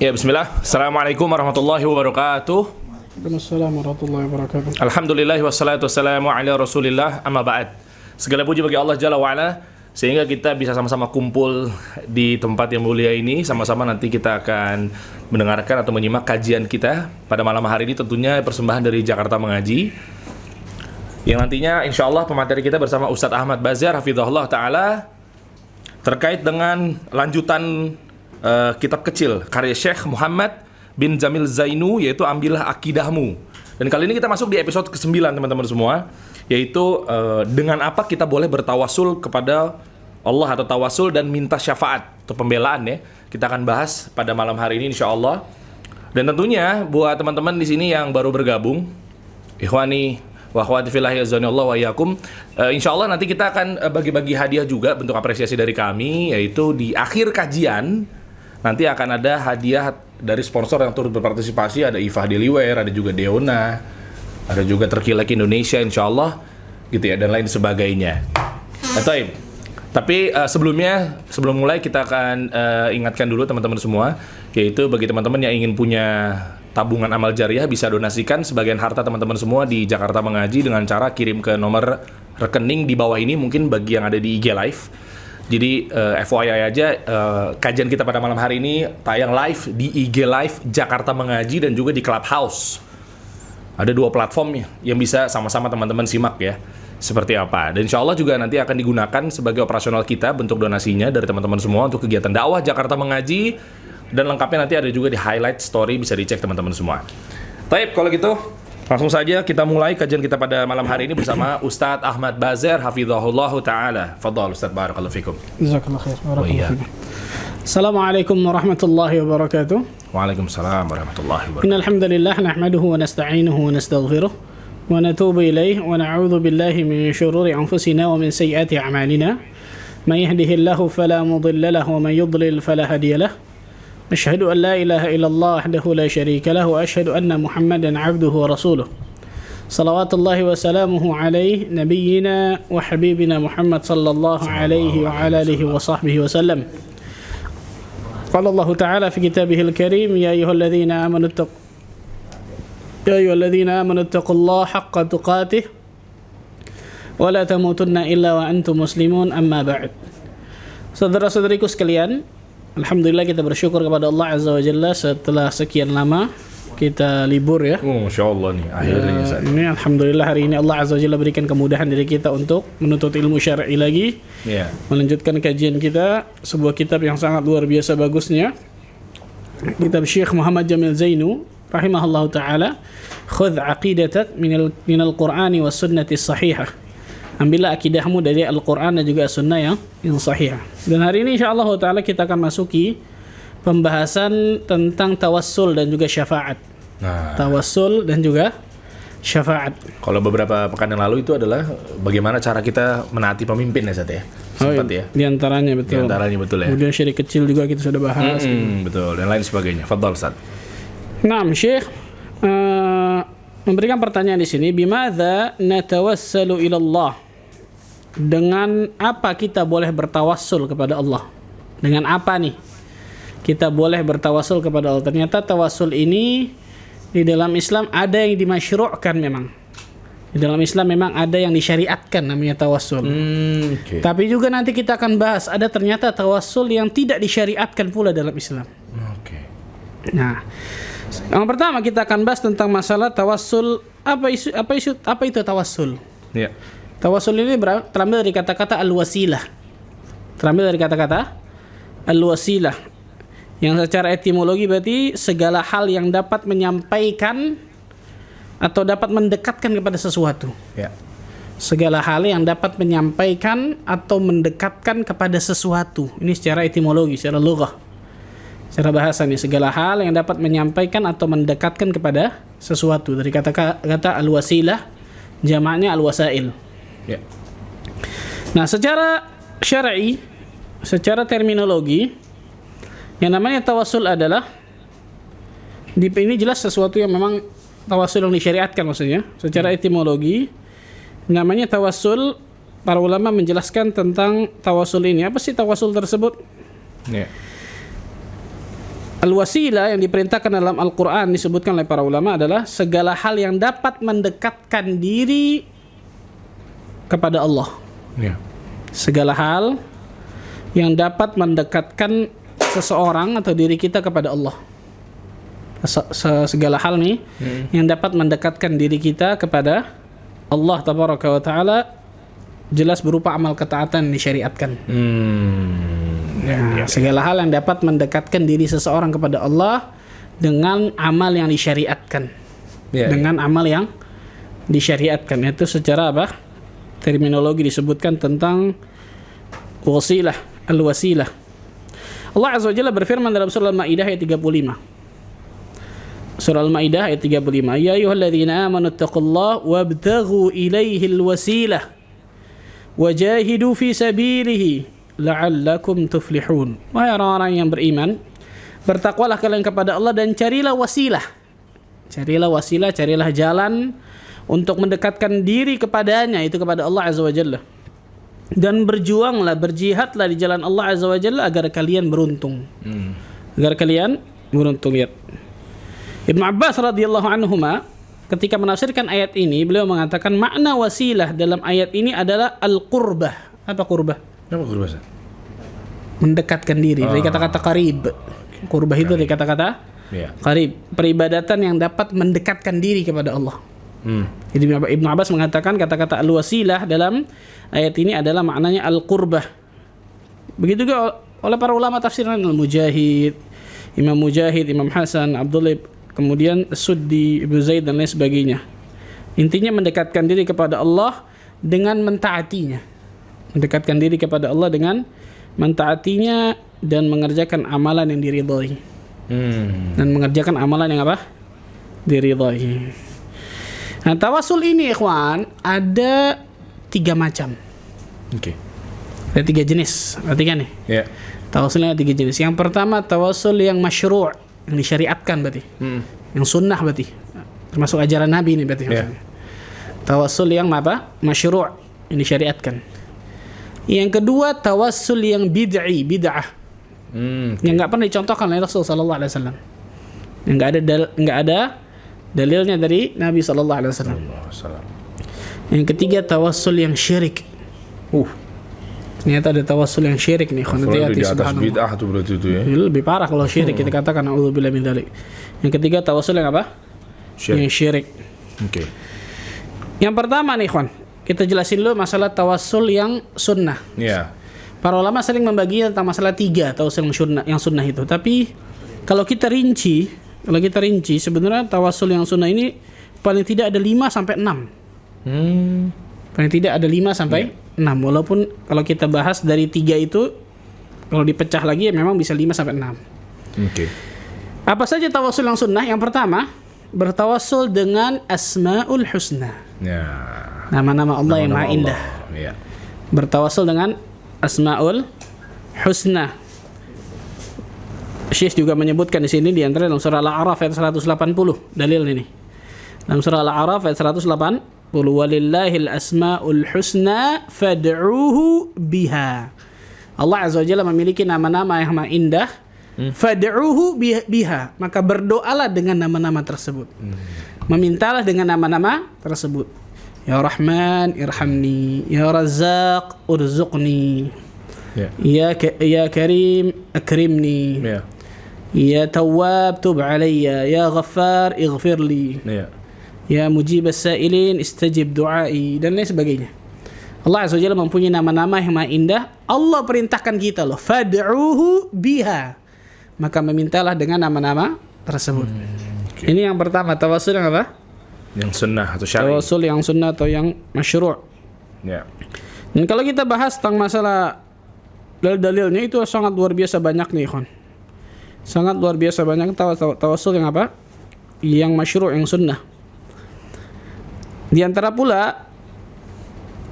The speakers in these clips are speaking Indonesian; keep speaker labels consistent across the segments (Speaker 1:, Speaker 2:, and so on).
Speaker 1: Ya, bismillah. Assalamualaikum warahmatullahi wabarakatuh.
Speaker 2: Waalaikumsalam warahmatullahi wabarakatuh.
Speaker 1: Alhamdulillah wassalatu wassalamu ala rasulillah amma ba'd. Segala puji bagi Allah Jalla wa'ala, sehingga kita bisa sama-sama kumpul di tempat yang mulia ini. Sama-sama nanti kita akan mendengarkan atau menyimak kajian kita pada malam hari ini, tentunya persembahan dari Jakarta Mengaji, yang nantinya insya Allah pemateri kita bersama Ustadz Ahmad Bazar hafizahullah ta'ala terkait dengan lanjutan kitab kecil karya Syekh Muhammad bin Jamil Zainu, yaitu Ambillah Akidahmu. Dan kali ini kita masuk di episode ke-9 teman-teman semua, yaitu dengan apa kita boleh bertawasul kepada Allah atau tawasul dan minta syafaat atau pembelaan ya. Kita akan bahas pada malam hari ini insya Allah. Dan tentunya buat teman-teman di sini yang baru bergabung, ikhwani wa akhwati fillahi azanillahu wa iyyakum, insyaallah nanti kita akan bagi-bagi hadiah juga bentuk apresiasi dari kami, yaitu di akhir kajian nanti akan ada hadiah dari sponsor yang turut berpartisipasi. Ada Ifah Deliwear, ada juga Deona, ada juga Terkilek Indonesia insyaallah gitu ya, dan lain sebagainya. Tapi sebelum mulai kita akan ingatkan dulu teman-teman semua, yaitu bagi teman-teman yang ingin punya tabungan amal jariah, bisa donasikan sebagian harta teman-teman semua di Jakarta Mengaji dengan cara kirim ke nomor rekening di bawah ini, mungkin bagi yang ada di IG Live. Jadi FYI aja, kajian kita pada malam hari ini tayang live di IG Live Jakarta Mengaji dan juga di Clubhouse. Ada 2 platform yang bisa sama-sama teman-teman simak ya, seperti apa. Dan insya Allah juga nanti akan digunakan sebagai operasional kita bentuk donasinya dari teman-teman semua untuk kegiatan dakwah Jakarta Mengaji. Dan lengkapnya nanti ada juga di highlight story, bisa dicek teman-teman semua. Taib, kalau gitu langsung saja kita mulai kajian kita pada malam hari ini bersama Ustadz Ahmad Bazar hafizahullahu ta'ala. Fadhal Ustadz, barakallahu fikum.
Speaker 2: Jazakallahu khair. Barakallahu fikum. Assalamualaikum warahmatullahi wabarakatuh.
Speaker 1: Waalaikumsalam warahmatullahi wabarakatuh.
Speaker 2: Innal hamdalillah nahmaduhu wa nasta'inuhu wa nastaghfiruh wa natubu ilayhi wa na'udzu billahi min shururi anfusina wa min sayyiati a'malina. May yahdihillahu fala mudilla lahu wa may yudlil fala hadiya lahu. أشهد أن لا إله إلا الله وحده لا شريك له وأشهد أن محمدا عبده ورسوله صلوات الله وسلامه عليه نبينا وحبيبنا محمد صلى الله عليه وعلى آله وصحبه وسلم. قال الله تعالى في كتابه الكريم يا أيها الذين آمنوا اتقوا الله حق تقاته ولا تموتن إلا وأنتم مسلمون أما بعد. Saudara-saudariku sekalian, alhamdulillah kita bersyukur kepada Allah Azza wa Jalla setelah sekian lama kita libur ya.
Speaker 1: Masya Allah nih akhirnya
Speaker 2: ini alhamdulillah hari ini Allah Azza wa Jalla berikan kemudahan dari kita untuk menuntut ilmu syar'i lagi, melanjutkan kajian kita sebuah kitab yang sangat luar biasa bagusnya, kitab Syekh Muhammad Jamil Zainu rahimahullahu ta'ala, khudh aqidatak minal Qur'ani was sunnati sahihah. Ambillah akidahmu dari Al-Quran dan juga Sunnah yang sahih. Dan hari ini insyaAllah ta'ala kita akan masuki pembahasan tentang tawassul dan juga syafaat. Tawassul dan juga syafaat.
Speaker 1: Kalau beberapa pekan yang lalu itu adalah bagaimana cara kita menaati pemimpin ya Ustaz ya. Sempat ya.
Speaker 2: Di antaranya betul ya. Kemudian syirik kecil juga kita sudah bahas.
Speaker 1: Betul, dan lain sebagainya. Fadhal Ustaz.
Speaker 2: Naam, Syekh memberikan pertanyaan di sini, bimadza natawassalu ila Allah? Dengan apa kita boleh bertawassul kepada Allah? Dengan apa nih kita boleh bertawassul kepada Allah? Ternyata tawassul ini di dalam Islam ada yang dimasyru'kan memang. Di dalam Islam memang ada yang disyariatkan namanya tawassul. Tapi juga nanti kita akan bahas ada ternyata tawassul yang tidak disyariatkan pula dalam Islam. Nah, yang pertama kita akan bahas tentang masalah tawassul. Apa itu tawassul? Ya. Tawassul ini terambil dari kata-kata al-wasilah. Al-wasilah yang secara etimologi berarti segala hal yang dapat menyampaikan atau dapat mendekatkan kepada sesuatu. Ya. Segala hal yang dapat menyampaikan atau mendekatkan kepada sesuatu. Ini secara etimologi, secara lughah. Secara bahasa nih, segala hal yang dapat menyampaikan atau mendekatkan kepada sesuatu. Dari kata al-wasilah, jamaknya al-wasail. Ya. Nah, secara syar'i, secara terminologi, yang namanya tawassul adalah ini jelas sesuatu yang memang tawassul yang disyariatkan maksudnya. Secara etimologi, namanya tawassul, para ulama menjelaskan tentang tawassul ini. Apa sih tawassul tersebut? Ya. Al-wasilah yang diperintahkan dalam Al-Quran disebutkan oleh para ulama adalah segala hal yang dapat mendekatkan diri kepada Allah.
Speaker 1: Ya.
Speaker 2: Segala hal yang dapat mendekatkan seseorang atau diri kita kepada Allah. Segala hal nih yang dapat mendekatkan diri kita kepada Allah tabaraka wa taala jelas berupa amal ketaatan yang disyariatkan. Segala hal yang dapat mendekatkan diri seseorang kepada Allah dengan amal yang disyariatkan. Dengan amal yang disyariatkan. Itu secara apa? Terminologi disebutkan tentang wasilah, al-wasilah. Allah Azza wa Jalla berfirman dalam surah Al-Maidah ayat 35. Surah Al-Maidah ayat 35. Ya ayyuhalladzina amanu taqullaha wabtaghu ilaihil wasilah wajahidu fi sabilihi la'allakum tuflihun. Wahai orang-orang yang beriman, bertakwalah kalian kepada Allah dan carilah wasilah. Carilah wasilah, carilah jalan untuk mendekatkan diri kepadanya, itu kepada Allah Azza wa Jalla. Dan berjuanglah, berjihadlah di jalan Allah Azza wa Jalla agar kalian beruntung. Agar kalian beruntung, ya. Ibnu Abbas radhiyallahu anhuma ketika menafsirkan ayat ini, beliau mengatakan makna wasilah dalam ayat ini adalah al-qurbah. Apa qurbah?
Speaker 1: Apa qurbah?
Speaker 2: Mendekatkan diri. Dari kata-kata qarib. Qurbah itu dari kata-kata qarib. Peribadatan yang dapat mendekatkan diri kepada Allah. Jadi Ibnu Abbas mengatakan kata-kata al-wasilah dalam ayat ini adalah maknanya al-qurbah. Begitu juga oleh para ulama tafsiran al-Mujahid, Imam Mujahid, Imam Hasan, Abdullah, kemudian Suddi, Ibnu Zaid dan lain sebagainya. Intinya mendekatkan diri kepada Allah dengan mentaatinya. Mendekatkan diri kepada Allah dengan mentaatinya dan mengerjakan amalan yang diridhai. Dan mengerjakan amalan yang apa? Diridhai. Nah, tawasul ini ikhwan ada 3 macam. Ada 3 jenis. Perhatikan nih. Tawasulnya ada 3 jenis. Yang pertama tawasul yang masyru', yang disyariatkan berarti. Yang sunnah berarti. Termasuk ajaran Nabi ini berarti. Tawasul yang apa? Masyru', yang disyariatkan. Yang kedua tawassul yang bid'ah. Yang enggak pernah dicontohkan oleh Rasul sallallahu alaihi wasallam. Yang enggak ada dalilnya dari Nabi sallallahu alaihi wasallam. Yang ketiga tawassul yang syirik. Ternyata ada tawassul yang syirik nih, hati-hati
Speaker 1: di atas bid'ah tuh berarti itu ya.
Speaker 2: Lebih parah kalau syirik kita katakan auzubillahi min dzalik. Yang ketiga tawassul yang apa? Yang syirik. Yang pertama nih, ikhwan, kita jelasin dulu masalah tawassul yang sunnah. Para ulama sering membagi tentang masalah 3 tawassul yang sunnah itu. Tapi kalau kita rinci sebenarnya tawassul yang sunnah ini paling tidak ada 5 sampai 6. Paling tidak ada 5 sampai 6. Walaupun kalau kita bahas dari 3 itu kalau dipecah lagi ya memang bisa 5 sampai 6. Apa saja tawassul yang sunnah? Yang pertama, bertawassul dengan Asmaul Husna. Nama-nama Allah yang maha indah. Bertawassul dengan Asmaul Husna. Syekh juga menyebutkan di sini di antara dalam surah Al-A'raf ayat 180 dalil ini. Dalam surah Al-A'raf ayat 180, walillahil asmaul husna fad'uuhu biha. Allah Azza wa Jalla memiliki nama-nama yang maha indah. Fad'uuhu biha, maka berdoalah dengan nama-nama tersebut. Memintalah dengan nama-nama tersebut. Ya Rahman irhamni, ya Razzaq urzuqni, ya Karim akrimni, ya Tawwab tub alayya, ya Ghaffar ighfirli, ya Mujib as-sa'ilin istajib du'ai, dan lain sebagainya. Allah Azza wa Jalla mempunyai nama-nama yang maha indah. Allah perintahkan kita loh, fad'uuhu biha, maka memintalah dengan nama-nama tersebut. Ini yang pertama, tawassul yang apa?
Speaker 1: Yang sunnah atau syar'i.
Speaker 2: Tawassul yang sunnah atau yang masyru'. Dan kalau kita bahas tentang masalah dalil-dalilnya itu sangat luar biasa banyak nih, ikhwan. Sangat luar biasa banyak tawassul yang apa? Yang masyru', yang sunnah. Di antara pula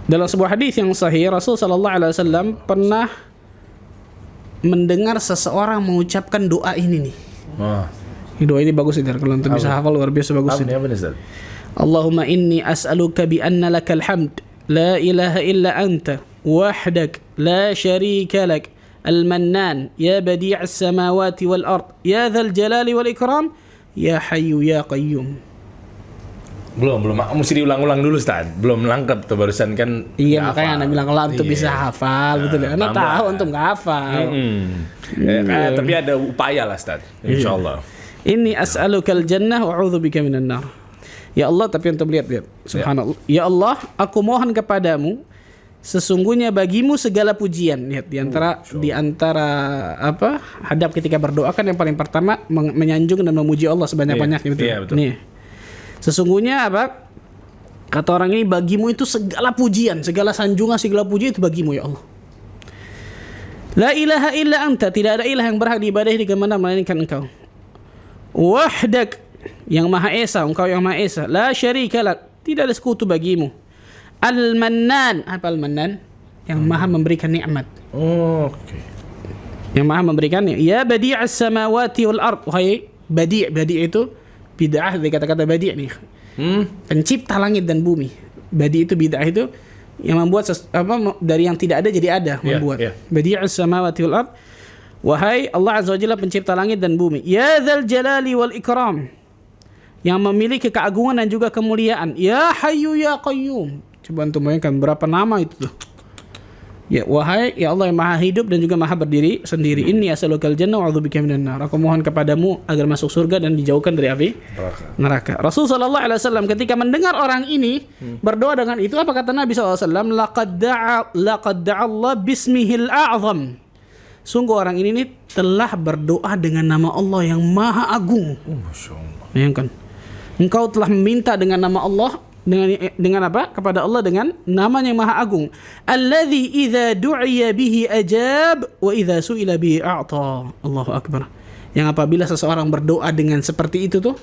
Speaker 2: dalam sebuah hadis yang sahih, Rasul sallallahu alaihi wasallam pernah mendengar seseorang mengucapkan doa ini nih. Doa ini bagus ini, kalau antum bisa hafal luar biasa bagus ini. Allahumma inni as'aluka bi anna lakal hamd la ilaha illa anta wahdak la syarika lak Al-Mannan, ya badi'as samawati wal ard, ya dzal jalali wal ikram, ya hayyu ya qayyum.
Speaker 1: Belum, mesti diulang-ulang dulu, Ustaz. Belum lengkap tuh barusan kan.
Speaker 2: Iya, makanya Anda bilang kalau antum bisa hafal, betul ya. Anda tahu antum nggak hafal.
Speaker 1: Tapi ada upaya lah, Ustaz. Insyaallah.
Speaker 2: Ini as'alukal jannah wa a'udzubika minan nar. Ya Allah, tapi antum lihat. Subhanallah. Ya Allah, aku mohon kepadamu sesungguhnya bagimu segala pujian. Lihat di antara apa? Hadap ketika berdoa kan yang paling pertama menyanjung dan memuji Allah sebanyak-banyaknya, betul.
Speaker 1: Iya, betul.
Speaker 2: Nih. Sesungguhnya apa? Kata orang ini, bagimu itu segala pujian, segala sanjungan, segala puji itu bagimu ya Allah. La ilaha illa anta, tidak ada ilah yang berhak diibadahi dengan melainkan engkau. Wahdak, yang maha esa, engkau yang maha esa. La syarika lak, tidak ada sekutu bagimu. Al-Mannan, apa Al-Mannan? Yang maha memberikan nikmat.
Speaker 1: Oke.
Speaker 2: Yang maha memberikan. Ya badi'as samawati wal ard. Wahai badi' itu bid'ah dari kata-kata badi' nih. Pencipta langit dan bumi. Badi' itu bid'ah itu yang membuat dari yang tidak ada jadi ada, membuat. Badi'as samawati wal ard. Wahai Allah Azza wa Jalla pencipta langit dan bumi. Ya dzal jalali wal ikram. Yang memiliki keagungan dan juga kemuliaan. Ya hayyu ya qayyum. Coba antum bayangkan berapa nama itu tuh. Ya wahai ya Allah yang maha hidup dan juga maha berdiri sendiri. Inni as'alukal jannah wa a'udzubika minan nar. Aku mohon kepadamu agar masuk surga dan dijauhkan dari api neraka. Rasul sallallahu alaihi wasallam ketika mendengar orang ini berdoa dengan itu, apa kata Nabi sallallahu alaihi wasallam? Laqad da'a Allah bismihil a'zam. Sungguh orang ini telah berdoa dengan nama Allah yang maha agung. Masyaallah. Bayangkan. Engkau telah meminta dengan nama Allah dengan apa? Kepada Allah dengan namanya yang maha agung. Alladzi idza du'iya bihi ajab wa idza su'ila bihi a'ta. Allahu akbar. Yang apabila seseorang berdoa dengan seperti itu tuh,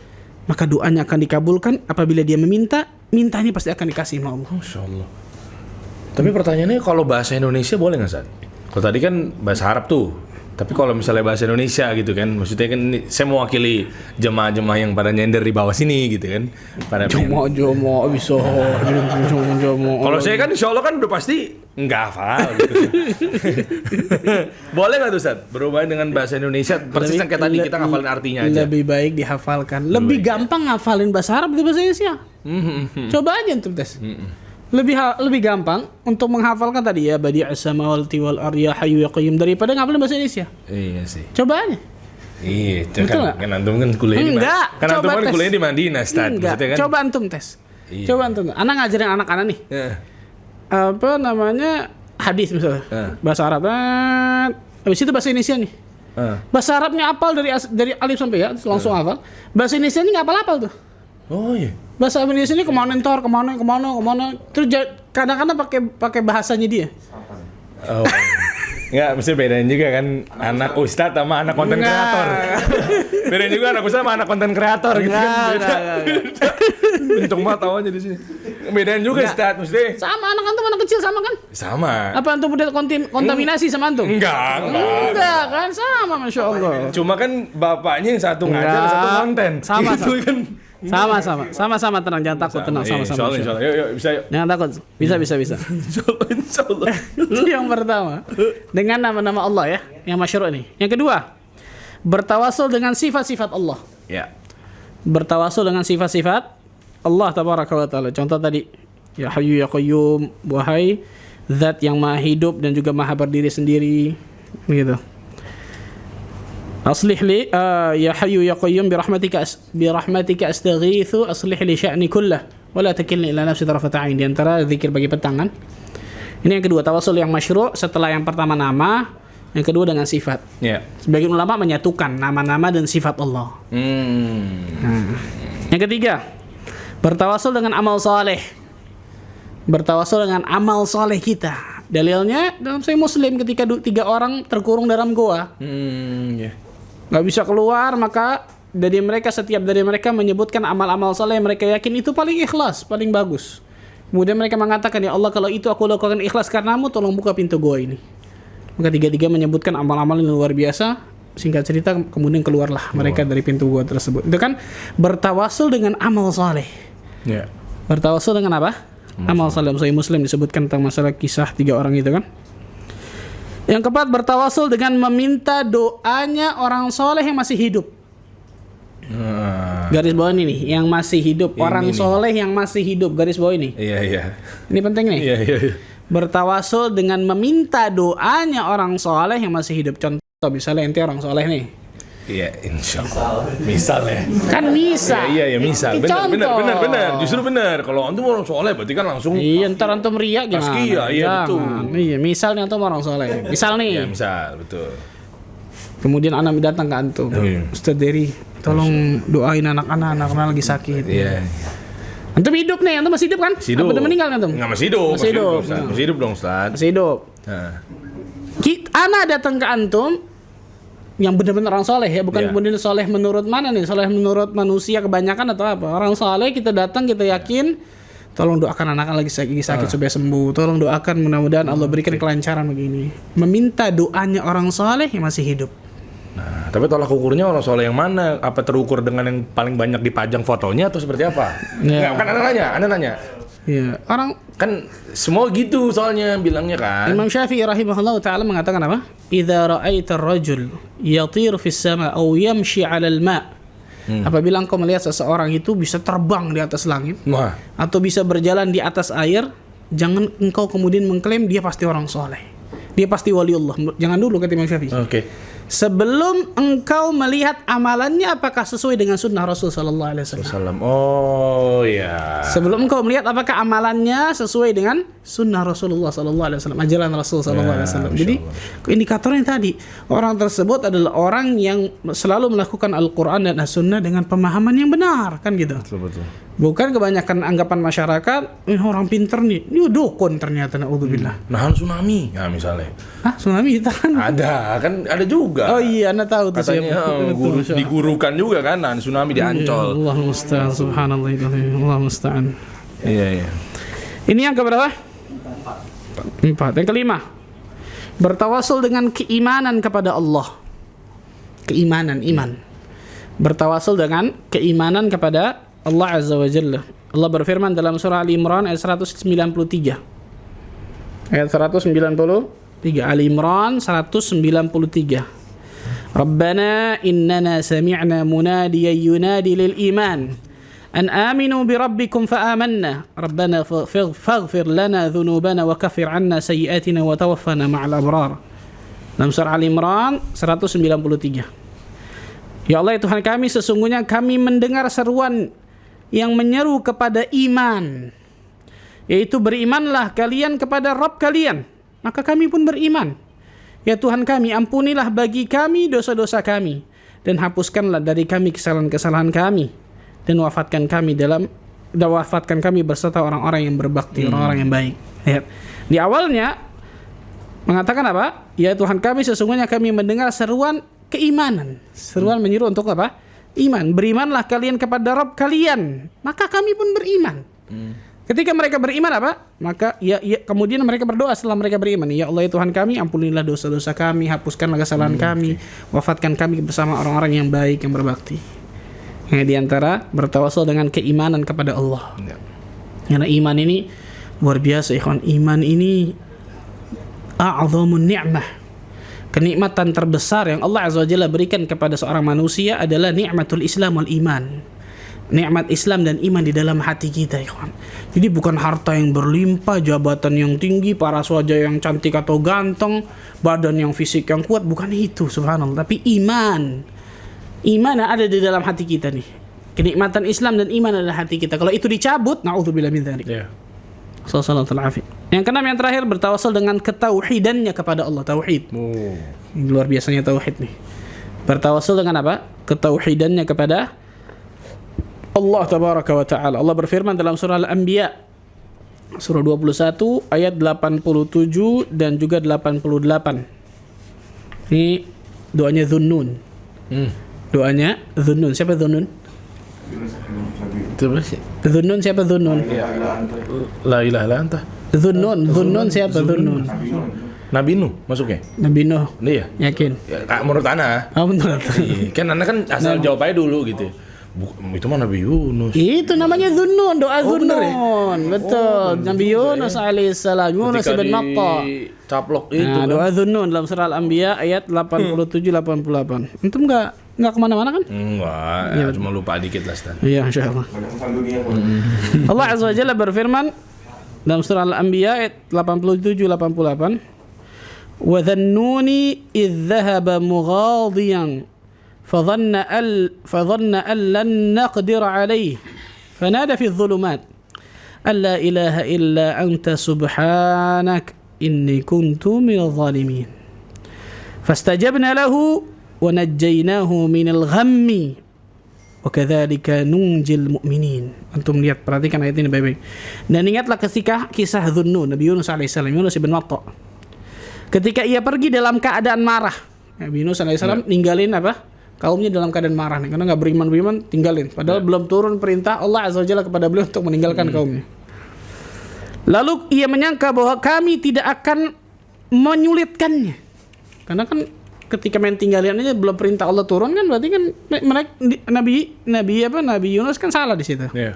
Speaker 2: maka doanya akan dikabulkan. Apabila dia mintanya pasti akan dikasih sama Allah.
Speaker 1: Masyaallah. Tapi pertanyaannya kalau bahasa Indonesia boleh nggak, Ustaz? Kalau tadi kan bahasa Arab tuh. Tapi kalau misalnya bahasa Indonesia gitu kan, maksudnya kan ini, saya mewakili jemaah-jemaah yang pada nyender di bawah sini gitu kan.
Speaker 2: Jemaah bisa.
Speaker 1: Kalau saya kan insya Allah kan udah pasti nggak hafal gitu. Boleh nggak tuh, Ustaz? Berubah dengan bahasa Indonesia persis yang kayak tadi kita ngafalin artinya aja.
Speaker 2: Lebih baik dihafalkan. Lebih gampang ngafalin bahasa Arab daripada bahasa Indonesia. Coba aja untuk tes. Lebih gampang untuk menghafalkan tadi ya badi'as samawati wal ardh ya hayyu ya qayyum daripada ngafalin bahasa Indonesia.
Speaker 1: Iya sih.
Speaker 2: Coba aja.
Speaker 1: Iya, kan antum kan kuliah di Madinah. Kan antum kan kuliah di Madinah, Ustaz.
Speaker 2: Kan? Coba antum tes. Iya. Coba antum. Anak ngajarin anak-anak nih. Apa namanya? Hadis misalnya. Bahasa Arab. Habis itu bahasa Indonesia nih. Bahasa Arabnya hafal dari alif sampai ya, langsung hafal. Bahasa Indonesia ini enggak hafal-hafal tuh. Oh iya. Bahasa Indonesia ini kemana. Terus kadang-kadang pakai bahasanya dia. Oh.
Speaker 1: Enggak, mesti bedain juga kan anak ustadz sama anak konten kreator. Bedain juga anak ustadz sama anak konten kreator gitu kan. Beda. Untung mah tahu aja di sini. Bedain juga ustadz mesti.
Speaker 2: Sama anak antum anak kecil sama kan?
Speaker 1: Sama.
Speaker 2: Apa antum udah kontaminasi sama antum?
Speaker 1: Enggak
Speaker 2: kan sama, Masya Allah.
Speaker 1: Cuma kan bapaknya yang satu ngajar, satu konten.
Speaker 2: Sama tenang, jangan takut, tenang sama.
Speaker 1: Yuk, bisa yuk.
Speaker 2: Jangan takut, bisa.
Speaker 1: Insyaallah.
Speaker 2: Itu yang pertama, dengan nama-nama Allah ya, yang masyhur ini. Yang kedua, bertawasul dengan sifat-sifat Allah.
Speaker 1: Ya.
Speaker 2: Bertawasul dengan sifat-sifat Allah tabaraka wa taala. Contoh tadi, ya hayyu ya qayyum, wahai zat yang maha hidup dan juga maha berdiri sendiri, begitu. Aslih li ya hayyu ya qayyum birahmatika astaghitsu aslih li sya'ni kullah wa la takilni ila nafsi tarfata ain. Di antara zikir bagi petang kan. Ini yang kedua, tawasul yang masyru' setelah yang pertama nama, yang kedua dengan sifat. Yeah. Sebagian ulama menyatukan nama-nama dan sifat Allah. Yang ketiga, bertawasul dengan amal saleh. Bertawasul dengan amal saleh kita. Dalilnya dalam Sahih Muslim ketika 3 orang terkurung dalam goa. Nggak bisa keluar, maka setiap dari mereka menyebutkan amal-amal saleh yang mereka yakin itu paling ikhlas, paling bagus. Kemudian mereka mengatakan, ya Allah, kalau itu aku lakukan ikhlas karenamu, tolong buka pintu goa ini. Maka 3 menyebutkan amal-amal yang luar biasa. Singkat cerita, kemudian keluarlah mereka dari pintu goa tersebut. Itu kan bertawasul dengan amal saleh. Yeah. Bertawasul dengan apa? Amal saleh. Sahih Muslim disebutkan tentang masalah kisah 3 orang itu kan. Yang keempat, bertawasul dengan meminta doanya orang soleh yang masih hidup. Garis bawah ini nih, yang masih hidup, orang soleh yang masih hidup, garis bawah ini.
Speaker 1: Iya.
Speaker 2: Ini penting nih.
Speaker 1: Iya.
Speaker 2: Bertawasul dengan meminta doanya orang soleh yang masih hidup. Contoh misalnya ente orang soleh nih.
Speaker 1: Iya, insya Allah. Misal ya.
Speaker 2: Kan misal.
Speaker 1: Iya, misal. Benar. Justru benar. Kalau antum orang soleh berarti kan langsung.
Speaker 2: Iya, ntar antum riak gimana?
Speaker 1: Tazkiyah, iya betul.
Speaker 2: Iya, misalnya antum orang soleh. Misal nih.
Speaker 1: Iya, misal, betul.
Speaker 2: Kemudian anak datang ke antum. Ustaz Dery, tolong doain anak-anak lagi sakit.
Speaker 1: Iya.
Speaker 2: Antum hidup nih, antum masih hidup kan?
Speaker 1: Hidup.
Speaker 2: Apa udah meninggal antum?
Speaker 1: Enggak, masih hidup.
Speaker 2: Masih hidup.
Speaker 1: Masih hidup dong, Ustaz.
Speaker 2: Masih hidup.
Speaker 1: Nah.
Speaker 2: Anak datang ke antum yang benar-benar orang soleh ya, bukan kemudian soleh menurut mana nih, soleh menurut manusia kebanyakan atau apa. Orang soleh kita datang, kita yakin, tolong doakan anak lagi sakit supaya sembuh, tolong doakan mudah-mudahan Allah berikan kelancaran begini. Meminta doanya orang soleh yang masih hidup.
Speaker 1: Nah, tapi tolak ukurnya orang soleh yang mana? Apa terukur dengan yang paling banyak dipajang fotonya atau seperti apa?
Speaker 2: Ya.
Speaker 1: Nggak, kan anda nanya.
Speaker 2: Iya, orang
Speaker 1: Kan semua gitu soalnya bilangnya kan.
Speaker 2: Imam Syafi'i rahimahullah ta'ala mengatakan apa? Idza ra'aita ar-rajul yatir fis sama aw yamshi 'ala al-ma'. Apabila engkau melihat seseorang itu bisa terbang di atas langit atau bisa berjalan di atas air, jangan engkau kemudian mengklaim dia pasti orang soleh. Dia pasti waliullah. Jangan dulu, kata Imam Syafi'i.
Speaker 1: Oke.
Speaker 2: Sebelum engkau melihat amalannya apakah sesuai dengan sunnah Rasul sallallahu alaihi wasallam.
Speaker 1: Oh ya.
Speaker 2: Sebelum engkau melihat apakah amalannya sesuai dengan sunnah Rasulullah sallallahu alaihi wasallam, ajaran Rasul sallallahu alaihi wasallam. Jadi indikatornya tadi, orang tersebut adalah orang yang selalu melakukan Al-Qur'an dan As-Sunnah dengan pemahaman yang benar, kan gitu.
Speaker 1: Betul.
Speaker 2: Bukan kebanyakan anggapan masyarakat, ini orang pinter nih, ini dukun ternyata, naudzubillah.
Speaker 1: Nahan tsunami, ya misalnya.
Speaker 2: Hah, tsunami ditahan?
Speaker 1: Ada juga.
Speaker 2: Oh iya, Anda tahu tuh
Speaker 1: katanya
Speaker 2: siapa.
Speaker 1: digurukan juga kan, nahan tsunami di Ancol.
Speaker 2: Allah musta'an, subhanallah, Allah musta'an.
Speaker 1: Iya.
Speaker 2: Ini yang keberapa? 4. Yang kelima, bertawasul dengan keimanan kepada Allah. Keimanan, iman. Bertawasul dengan keimanan kepada Allah Azza wa Jalla. Allah berfirman dalam surah Ali Imran ayat 193. Ayat 193. Ali Imran 193. Rabbana innana sami'na munadiyan yunadi lil iman an aminu bi rabbikum fa amanna. Rabbana faghfir lana dhunubana wa kaffir 'anna sayyi'atina wa tawaffana ma'al abrar. Dalam surah Ali Imran 193. Ya Allah, Tuhan kami, sesungguhnya kami mendengar seruan yang menyeru kepada iman, yaitu berimanlah kalian kepada Rabb kalian, maka kami pun beriman. Ya Tuhan kami, ampunilah bagi kami dosa-dosa kami, dan hapuskanlah dari kami kesalahan-kesalahan kami, dan wafatkan kami berserta orang-orang yang berbakti, orang-orang yang baik. Ya. Di awalnya mengatakan apa? Ya Tuhan kami, sesungguhnya kami mendengar seruan keimanan, seruan menyeru untuk apa? Iman. Berimanlah kalian kepada Rabb kalian, maka kami pun beriman. Ketika mereka beriman apa? Maka kemudian mereka berdoa setelah mereka beriman, ya Allah, ya Tuhan kami, ampunilah dosa-dosa kami, hapuskanlah kesalahan kami, wafatkan kami bersama orang-orang yang baik, yang berbakti. Yang diantara bertawasul dengan keimanan kepada Allah. Karena iman ini luar biasa, ikhwan. Iman ini a'zamun ni'mah. Kenikmatan terbesar yang Allah Azza wa Jalla berikan kepada seorang manusia adalah nikmatul Islam wal iman. Nikmat Islam dan iman di dalam hati kita, ikhwan. Jadi bukan harta yang berlimpah, jabatan yang tinggi, paras wajah yang cantik atau ganteng, badan yang fisik yang kuat, bukan itu, subhanallah. Tapi iman yang ada di dalam hati kita nih. Kenikmatan Islam dan iman adalah hati kita. Kalau itu dicabut, na'udzubillah min dzalik. Sallallahu alaihi. Yang keenam, yang terakhir, bertawasul dengan ketauhidannya kepada Allah. Tauhid. Ini luar biasanya tauhid nih. Bertawasul dengan apa? Ketauhidannya kepada Allah tabaraka wa ta'ala. Allah berfirman dalam surah Al-Anbiya surah 21 ayat 87 dan juga 88. Ini doanya Dhunnun. Doanya Dhunnun. Siapa Dhunnun? Dhunnun siapa Dhunnun?
Speaker 1: La ilaha illa anta.
Speaker 2: Dhunnun siapa Dhunnun?
Speaker 1: Nabi Nuh masuknya?
Speaker 2: Nabi Nuh.
Speaker 1: Iya.
Speaker 2: Yakin?
Speaker 1: Ya, menurut ana.
Speaker 2: Oh, benar.
Speaker 1: Kan ana kan asal jawab aja dulu gitu. Itu mah Nabi Yunus.
Speaker 2: Itu namanya Dhunnun, doa Dhunnun.
Speaker 1: bener ya?
Speaker 2: Betul. Nabi Yunus alaihissalam, Yunus
Speaker 1: Ketika
Speaker 2: bin Matta.
Speaker 1: dicaplok itu
Speaker 2: Nah,
Speaker 1: kan.
Speaker 2: doa Dhunnun dalam surah Al-Anbiya ayat 87-88. Antum enggak kemana-mana kan?
Speaker 1: Enggak, cuma lupa dikit lah Stan.
Speaker 2: Iya, insyaallah. Allah Azza wa Jalla berfirman dalam surah Al-Anbiya ayat 87-88, "Wa dhannuni idh dhahaba mughadiyan fadhanna an lan naqdir alayhi fanada fi adh-dhulumat an la ilaha illa anta subhanak inni kuntu minadh dhalimin fastajabna lahu wa najjaynahu minal ghammi wa kadzalika nunjil mu'minin." Antum lihat, perhatikan ayat ini baik-baik. Dan ingatlah ketika kisah Dhunnun, Nabi Yunus alaihissalam, Yunus bin Matta. Ketika ia pergi dalam keadaan marah. Nabi Yunus alaihissalam ninggalin apa? Kaumnya dalam keadaan marah nih, karena enggak beriman tinggalin. Padahal belum turun perintah Allah Azza wa Jalla kepada beliau untuk meninggalkan kaumnya. Lalu ia menyangka bahwa kami tidak akan menyulitkannya. Karena kan ketika main tinggalin aja belum perintah Allah turun kan, berarti kan mereka Nabi Yunus kan salah di situ.
Speaker 1: Iya.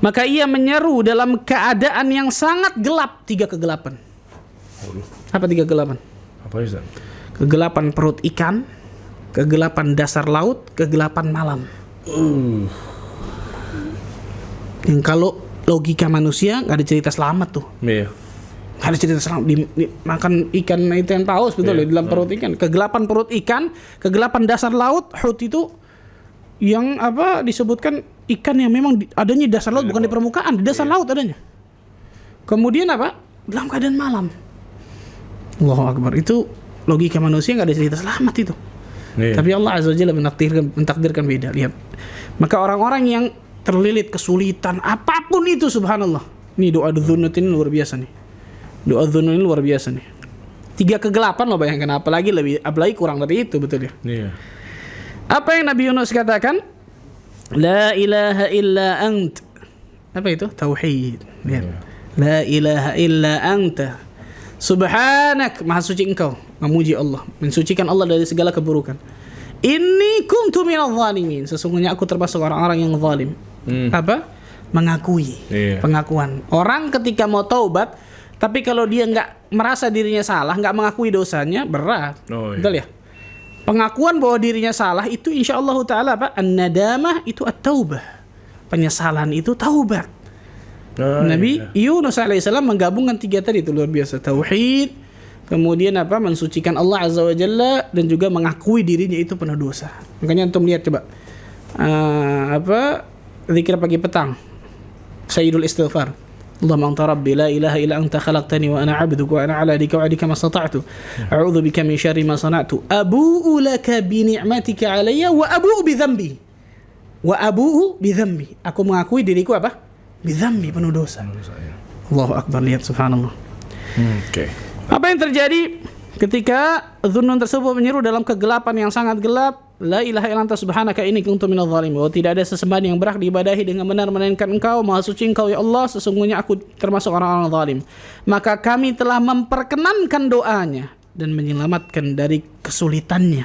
Speaker 2: Maka ia menyeru dalam keadaan yang sangat gelap, 3 kegelapan. Apa 3 kegelapan?
Speaker 1: Apa itu?
Speaker 2: Kegelapan perut ikan, kegelapan dasar laut, kegelapan malam. Yang kalau logika manusia nggak ada cerita selamat tuh.
Speaker 1: Iya.
Speaker 2: Nggak ada cerita selamat makan ikan itu yang paus betul ya, di dalam perut ikan. Kegelapan perut ikan, kegelapan dasar laut, hut itu yang apa disebutkan ikan yang memang adanya di dasar laut, bukan di permukaan, di dasar laut adanya. Kemudian apa? Dalam keadaan malam. Allahu Akbar. Itu logika manusia nggak ada cerita selamat itu.
Speaker 1: Iya.
Speaker 2: Tapi Allah Azza wa Jalla mentakdirkan beda. Lihat. Maka orang-orang yang terlilit kesulitan apapun itu, subhanallah. Ini doa Dhunnun ini luar biasa nih. Doa Dhunnun ini luar biasa nih. 3 kegelapan lo bayangkan, apalagi kurang dari itu, betul ya.
Speaker 1: Iya.
Speaker 2: Apa yang Nabi Yunus katakan? La ilaha illa ant. Apa itu? Tauhid. Lihat. La ilaha illa anta. Subhanak, maha suci engkau. Memuji Allah, mensucikan Allah dari segala keburukan. Inni kuntu minadh dhalimin. Sesungguhnya aku termasuk orang-orang yang zalim. Apa? Mengakui.
Speaker 1: Iya.
Speaker 2: Pengakuan. Orang ketika mau taubat, tapi kalau dia nggak merasa dirinya salah, nggak mengakui dosanya, berat.
Speaker 1: Oh, iya.
Speaker 2: Betul ya? Pengakuan bahwa dirinya salah itu insyaallah taala apa? An-nadamah itu at-taubah. Penyesalan itu taubat. Nabi Yunus alaihissalam menggabungkan 3 tadi, itu luar biasa. Tauhid, kemudian apa? Mensucikan Allah Azza wa Jalla, dan juga mengakui dirinya itu penuh dosa. Makanya antum lihat coba. Zikir pagi petang. Sayyidul istighfar. Allahumma anta rabbi la ilaha illa anta khalaqtani wa ana 'abduka wa ana 'ala dika wa 'adika mastata'tu. A'udzu bika min syarri ma sana'tu. Abu'u laka bi ni'matika 'alayya wa abu'u bi dhanbi. Wa abu'u bi dhanbi. Aku mengakui diriku apa? Bi dhanbi, penuh dosa. Allahu akbar, lihat subhanallah.
Speaker 1: Oke.
Speaker 2: Apa yang terjadi ketika Dhunnun tersebut menyeru dalam kegelapan yang sangat gelap? La ilaha illa anta subhanaka inni kuntu minadh dhalimin. Oh, tidak ada sesembahan yang berhak diibadahi dengan benar melainkan Engkau, Maha Suci Engkau ya Allah, sesungguhnya aku termasuk orang-orang zalim. Maka kami telah memperkenankan doanya dan menyelamatkan dari kesulitannya.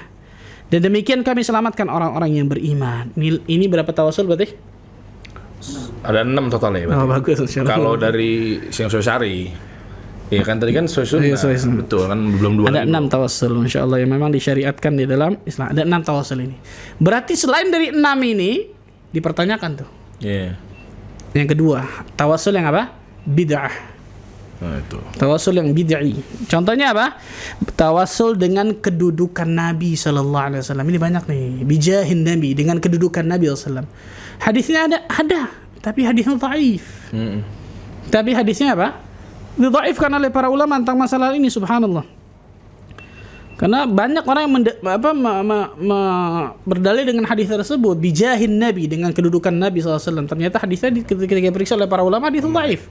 Speaker 2: Dan demikian kami selamatkan orang-orang yang beriman. Ini berapa tawasul berarti?
Speaker 1: Ada 6 total ya.
Speaker 2: Oh, bagus.
Speaker 1: Kalau dari Syekh Sosari, iya kan tadi kan Sosun. Betul kan, belum 2.
Speaker 2: Ada 6 tawassul insyaallah yang memang disyariatkan di dalam Islam. Ada 6 tawassul ini. Berarti selain dari 6 ini dipertanyakan tuh.
Speaker 1: Iya.
Speaker 2: Yang kedua, tawassul yang apa? Bid'ah.
Speaker 1: Nah, itu.
Speaker 2: Tawassul yang bid'i. Contohnya apa? Tawassul dengan kedudukan Nabi sallallahu alaihi wasallam. Ini banyak nih. Bijahin Nabi, dengan kedudukan Nabi sallallahu alaihi wasallam. Hadisnya ada, tapi hadisnya dhaif. Tapi hadisnya apa? Didhaifkan oleh para ulama tentang masalah ini, subhanallah. Karena banyak orang yang berdalil dengan hadis tersebut, bijahin Nabi, dengan kedudukan Nabi SAW. Ternyata hadisnya ketika diperiksa oleh para ulama, hadis dhaif.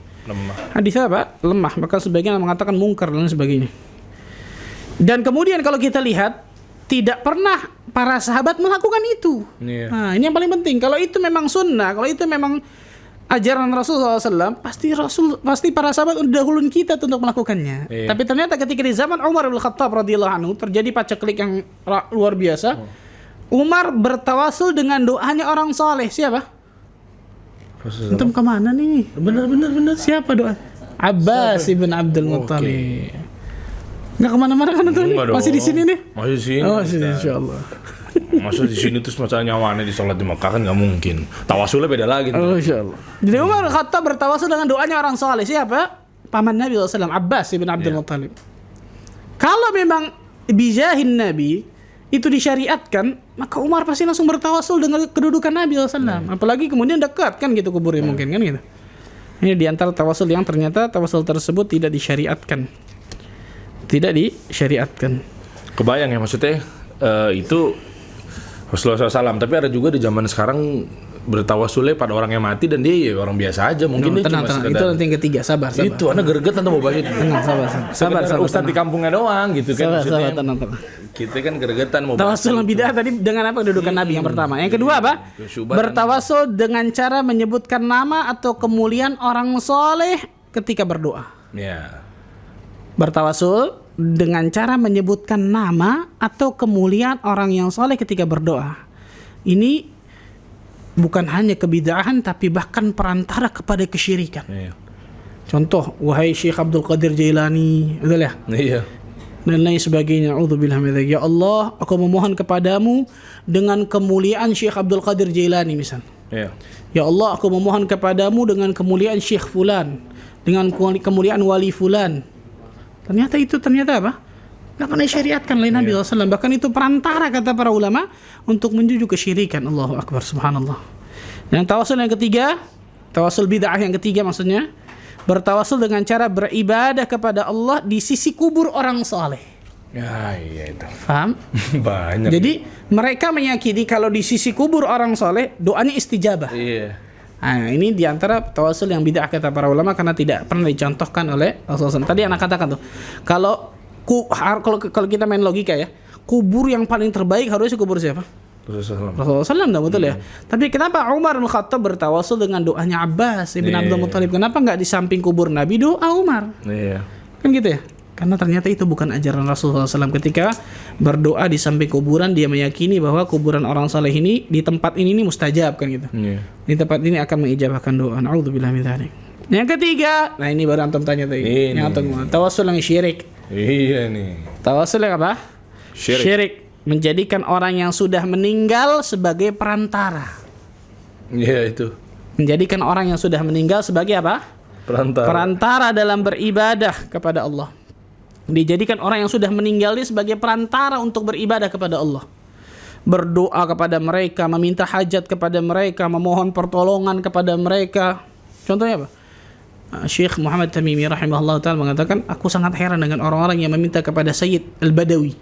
Speaker 2: Hadisnya apa? Lemah. Maka sebagian mengatakan mungkar dan sebagainya. Dan kemudian kalau kita lihat, tidak pernah para sahabat melakukan itu.
Speaker 1: Yeah.
Speaker 2: Nah, ini yang paling penting. Kalau itu memang sunnah, kalau itu memang ajaran Rasulullah SAW, pasti para sahabat udah dahuluin kita untuk melakukannya.
Speaker 1: Iya.
Speaker 2: Tapi ternyata ketika di zaman Umar bin Khattab radhiyallahu anhu terjadi paceklik yang luar biasa. Umar bertawasul dengan doanya orang soleh. Siapa? Antum kemana nih?
Speaker 1: Benar.
Speaker 2: Siapa doa? Abbas ibn Abdul Muttalib. Nggak kemana-mana kan antum? Masih di sini nih?
Speaker 1: Masih di sini.
Speaker 2: Oh, masih insyaallah.
Speaker 1: Masa di sini terus masalah nyawane di sholat di Mekah kan nggak mungkin. Tawasulnya beda lagi.
Speaker 2: Oh, insyaallah. Jadi Umar Khattab bertawasul dengan doanya orang soleh. Siapa? Paman Nabi SAW, Abbas ibn Abdul Muttalib. Kalau memang bijahin Nabi itu disyariatkan, maka Umar pasti langsung bertawasul dengan kedudukan Nabi SAW. Apalagi kemudian dekat kan gitu kuburnya mungkin kan gitu. Ini diantara tawasul yang ternyata tawasul tersebut tidak disyariatkan. Tidak disyariatkan.
Speaker 1: Kebayang ya maksudnya itu Rasulullah SAW, tapi ada juga di zaman sekarang bertawasulnya pada orang yang mati dan dia ya orang biasa aja mungkin dia
Speaker 2: tenang.
Speaker 1: cuma
Speaker 2: Itu nanti yang ketiga, sabar.
Speaker 1: Itu anak greget atau mau bahas itu.
Speaker 2: Sabar.
Speaker 1: Ustaz di kampungnya doang gitu kan.
Speaker 2: Sabar, tenang.
Speaker 1: Kita kan gregetan mau bahas.
Speaker 2: Tawasul yang bidah tadi dengan apa kedudukan Nabi yang pertama. Yang kedua apa? Bertawasul dengan cara menyebutkan nama atau kemuliaan orang soleh ketika berdoa.
Speaker 1: Ya.
Speaker 2: Bertawasul dengan cara menyebutkan nama atau kemuliaan orang yang soleh ketika berdoa. Ini bukan hanya kebidahan tapi bahkan perantara kepada kesyirikan.
Speaker 1: Iya.
Speaker 2: Contoh, wahai Syekh Abdul Qadir Jailani, betul ya?
Speaker 1: Iya.
Speaker 2: Dan lain sebagainya. A'udzubillahi min dzalik. Ya Allah, aku memohon kepadamu dengan kemuliaan Syekh Abdul Qadir Jailani misal.
Speaker 1: Iya.
Speaker 2: Ya Allah, aku memohon kepadamu dengan kemuliaan Syekh fulan, dengan kemuliaan wali fulan. Ternyata apa? Gak pernah syariatkan oleh Nabi SAW. Bahkan itu perantara kata para ulama untuk menuju kesyirikan. Allahu Akbar, subhanallah. Yang tawasul yang ketiga, tawasul bid'ah yang ketiga maksudnya, bertawasul dengan cara beribadah kepada Allah di sisi kubur orang saleh.
Speaker 1: Ya, iya itu.
Speaker 2: Paham?
Speaker 1: Banyak.
Speaker 2: Jadi mereka meyakini kalau di sisi kubur orang saleh doanya istijabah.
Speaker 1: Iya.
Speaker 2: Nah, ini diantara tawasul yang bid'ah kata para ulama karena tidak pernah dicontohkan oleh Rasulullah. Tadi anak katakan tuh, kalau kita main logika ya, kubur yang paling terbaik harusnya kubur siapa? Rasulullah SAW, betul ya. Tapi kenapa Umar bin Khattab bertawasul dengan doanya Abbas ibn Abdul Muttalib? Kenapa nggak di samping kubur Nabi doa Umar?
Speaker 1: Iya.
Speaker 2: Kan gitu ya. Karena ternyata itu bukan ajaran Rasulullah SAW. Ketika berdoa di samping kuburan, dia meyakini bahwa kuburan orang saleh ini di tempat ini mustajab kan gitu.
Speaker 1: Iya.
Speaker 2: Di tempat ini akan mengijabahkan doa. Na'udzubillah min dzalik. Yang ketiga, nah ini baru antum tanya tadi.
Speaker 1: Ini.
Speaker 2: Yang antum tawasul yang syirik.
Speaker 1: Iya nih.
Speaker 2: Tawasul yang apa? Syirik. Menjadikan orang yang sudah meninggal sebagai perantara.
Speaker 1: Iya itu.
Speaker 2: Menjadikan orang yang sudah meninggal sebagai apa? Perantara dalam beribadah kepada Allah. Dijadikan orang yang sudah meninggal ini sebagai perantara untuk beribadah kepada Allah. Berdoa kepada mereka, meminta hajat kepada mereka, memohon pertolongan kepada mereka. Contohnya apa? Syekh Muhammad Tamimi rahimahullah ta'ala mengatakan, aku sangat heran dengan orang-orang yang meminta kepada Sayyid Al-Badawi.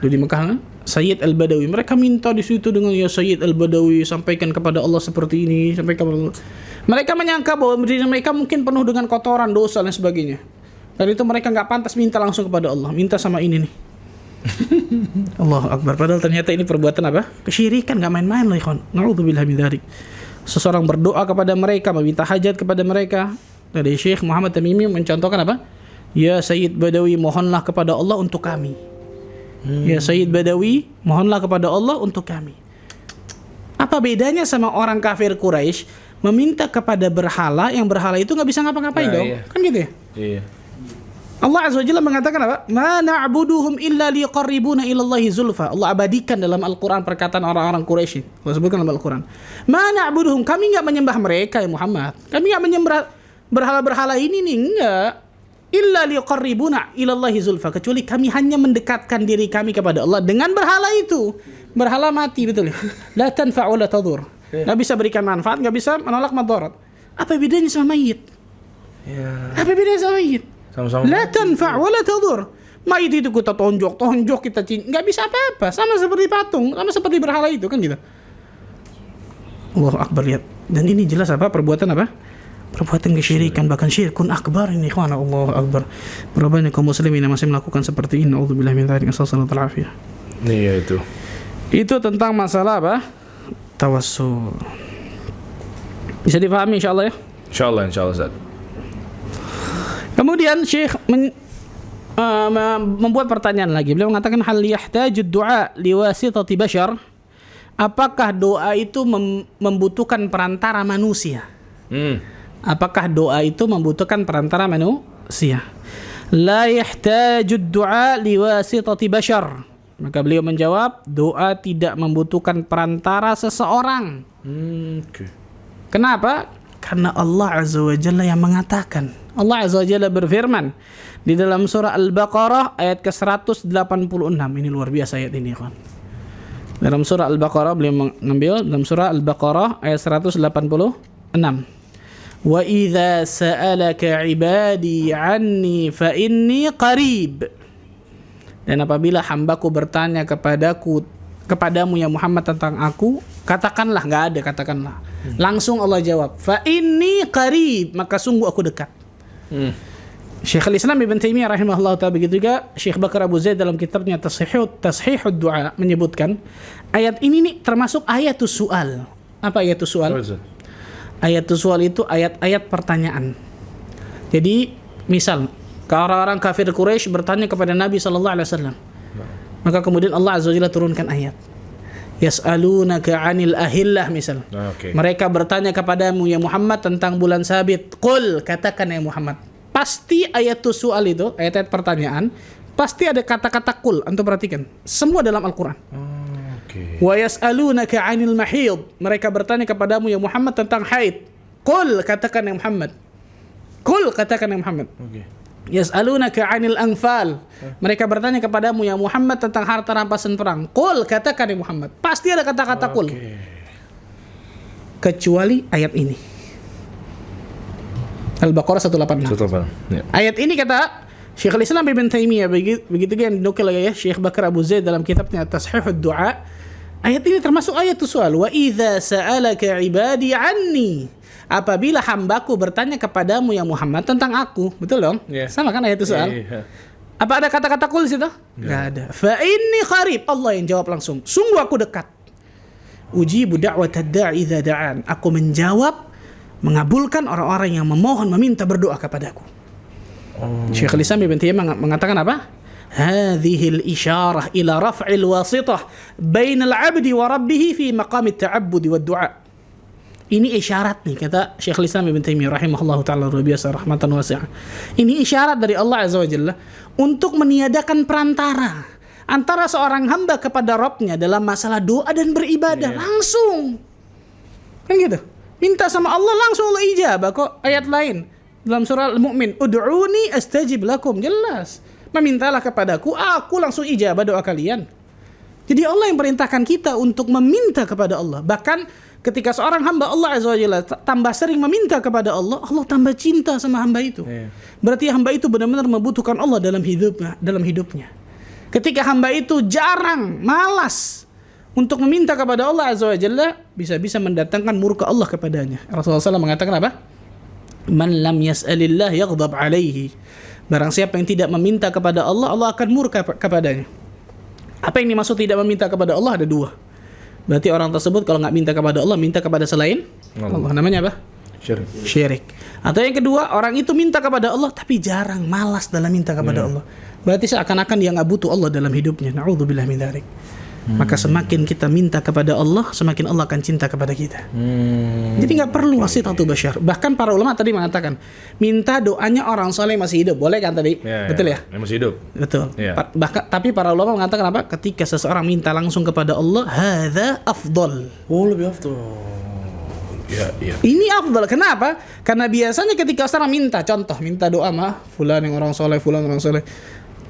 Speaker 2: Di Mekah kan? Sayyid Al-Badawi. Mereka minta di situ dengan ya Sayyid Al-Badawi, sampaikan kepada Allah seperti ini, sampaikan kepada Allah. Mereka menyangka bahwa diri mereka mungkin penuh dengan kotoran, dosa dan sebagainya. Dan itu mereka nggak pantas minta langsung kepada Allah, minta sama ini nih. Allahu Akbar. Padahal ternyata ini perbuatan apa? Kesyirikan, nggak main-main loh ikhwan. Na'udzubillah min dzalik. Seseorang berdoa kepada mereka, meminta hajat kepada mereka. Dari Syekh Muhammad Tamimi mencontohkan apa? Ya Sayyid Badawi, mohonlah kepada Allah untuk kami. Ya Sayyid Badawi, mohonlah kepada Allah untuk kami. Apa bedanya sama orang kafir Quraisy meminta kepada berhala, yang berhala itu nggak bisa ngapa-ngapain dong? Iya. Kan gitu ya? Iya. Allah Azza wa Jalla mengatakan apa? Ma na'buduhum illa liqarribuna ilallahi zulfa. Allah abadikan dalam Al-Quran perkataan orang-orang Quraisy. Allah sebutkan dalam Al-Quran. Ma na'buduhum, kami enggak menyembah mereka ya Muhammad. Kami enggak menyembah berhala-berhala ini nih, enggak. Illa liqarribuna ilallahi zulfa, kecuali kami hanya mendekatkan diri kami kepada Allah dengan berhala itu. Berhala mati, betul ya? La tanfa'u la tadur. Enggak bisa berikan manfaat, enggak bisa menolak madarat. Apa bedanya sama mayit? Ya. Apa bedanya sama mayit?
Speaker 1: Sama-sama.
Speaker 2: La tanfa' wa la tadur. Mayit itu kita tonjok, kita enggak bisa apa-apa, sama seperti patung, sama seperti berhala itu kan gitu. Allahu Akbar, lihat. Dan ini jelas apa? Perbuatan apa? Perbuatan kesyirikan, bahkan syirkun akbar ini, ikhwan. Allahu Akbar. Berapa banyak kaum muslimin yang masih melakukan seperti ini? A'udzubillahi min dzalik. Sallallahu alaihi wasallam.
Speaker 1: Iya itu. Itu
Speaker 2: tentang masalah apa? Tawassul. Bisa dipahami insyaallah ya?
Speaker 1: Insyaallah Ustaz.
Speaker 2: Kemudian Syekh membuat pertanyaan lagi. Beliau mengatakan hal yahtajud du'a liwasitati bashar. apakah doa itu membutuhkan perantara manusia? Apakah doa itu membutuhkan perantara manusia? La yahtaju ad-du'a liwasitati bashar. Maka beliau menjawab, doa tidak membutuhkan perantara seseorang. Kenapa? Karena Allah Azza wa Jalla yang mengatakan. Allah Azza wa Jalla berfirman di dalam surah Al-Baqarah ayat ke-186. Ini luar biasa ayat ini, kawan. Dalam surah Al-Baqarah beliau mengambil dalam surah Al-Baqarah ayat 186. Wa idza sa'alaka 'ibadi 'anni fa inni qarib. Dan apabila hambaku bertanya kepadamu ya Muhammad tentang aku, katakanlah, enggak ada katakanlah. Langsung Allah jawab, fa inni qarib, maka sungguh aku dekat. Syekhul Islam Ibn Taimiyah rahimahullah ta'ala, begitu juga Syekh Bakar Abu Zaid dalam kitabnya Tashihud Du'a menyebutkan ayat ini nih termasuk ayatus su'al. Apa ayatus su'al? Ayatus su'al itu ayat-ayat pertanyaan. Jadi misal orang-orang kafir Quraisy bertanya kepada Nabi sallallahu alaihi wasallam. Maka kemudian Allah Azza wa Jalla turunkan ayat. Yas'alunaka 'anil ahillah misal. Mereka bertanya kepadamu ya Muhammad tentang bulan sabit. Qul, katakan ya Muhammad. Pasti ayatus su'al itu, ayat-ayat pertanyaan, pasti ada kata-kata qul. Antum perhatikan. Semua dalam Al-Qur'an. Wa yas'alunaka 'anil mahid. Mereka bertanya kepadamu ya Muhammad tentang haid. Qul, katakan ya Muhammad. Qul, katakan ya Muhammad. Yas'alunaka 'anil anfal. Mereka bertanya kepadamu ya Muhammad tentang harta rampasan perang. Qul, katakan ya Muhammad. Pasti ada kata-kata qul. Kecuali ayat ini. Al-Baqarah 186. Ya. Ayat ini kata Syekhul Islam Ibn Taimiyah, begitu yang dinukil ya Syekh Bakar Abu Zaid dalam kitabnya Tashihud Du'a. Ayat ini termasuk ayatus soal. Wa idza sa'alaka 'ibadi 'anni. Apabila hambaku bertanya kepadamu ya Muhammad tentang aku. Betul dong? Yeah. Sama kan ayatus soal? Yeah. Apa ada kata-kata qul di situ? Enggak ada. Fa inni qarib. Allah yang jawab langsung. Sungguh aku dekat. Ujibu da'watad da'i idza da'an. Aku menjawab, mengabulkan orang-orang yang memohon, meminta berdoa kepadaku. Syekhul Islam Ibn Taimiyah mengatakan apa? Hadhil isyarah ila raf'il wasitah bainal 'abdi wa rabbih fi maqamit ta'abbud wa du'a. Ini isyarat nih, kata Syekhul Islam Ibn Taimiyah rahimahullahu ta'ala, luar biasa rahmatan wasi'ah. Ini isyarat dari Allah Azza wa Jalla untuk meniadakan perantara antara seorang hamba kepada Rabbnya dalam masalah doa dan beribadah. Langsung. Kan gitu. Minta sama Allah langsung Allah ijabah kok. Ayat lain dalam surah Al-Mu'min, ud'uni astajib lakum, jelas. Memintalah kepadaku, aku langsung ijabah doa kalian. Jadi Allah yang perintahkan kita untuk meminta kepada Allah. Bahkan ketika seorang hamba Allah Azza wa Jalla tambah sering meminta kepada Allah, Allah tambah cinta sama hamba itu. Berarti hamba itu benar-benar membutuhkan Allah dalam hidupnya. Ketika hamba itu jarang, malas untuk meminta kepada Allah Azza wa Jalla, bisa-bisa mendatangkan murka Allah kepadanya. Rasulullah SAW mengatakan apa? Man lam yas'alillah yaghdab alaihi. Barang siapa yang tidak meminta kepada Allah, Allah akan murka kepadanya. Apa yang dimaksud tidak meminta kepada Allah? Ada dua. Berarti orang tersebut kalau nggak minta kepada Allah, minta kepada selain Allah. Namanya apa? Syirik. Atau yang kedua, orang itu minta kepada Allah tapi jarang, malas dalam minta kepada Allah. Berarti seakan-akan dia nggak butuh Allah dalam hidupnya. Na'udzubillah min dzalik. Maka semakin kita minta kepada Allah, semakin Allah akan cinta kepada kita. Jadi nggak perlu wasitatu bashar. Bahkan para ulama tadi mengatakan, minta doanya orang soleh masih hidup, boleh kan tadi? Betul ya?
Speaker 1: Masih hidup.
Speaker 2: Betul. Bahkan tapi para ulama mengatakan apa? Ketika seseorang minta langsung kepada Allah, hadza afdal.
Speaker 1: Oh, lebih afdal.
Speaker 2: Ini afdal. Kenapa? Karena biasanya ketika seorang minta, contoh minta doa mah fulan yang orang soleh, fulan orang soleh,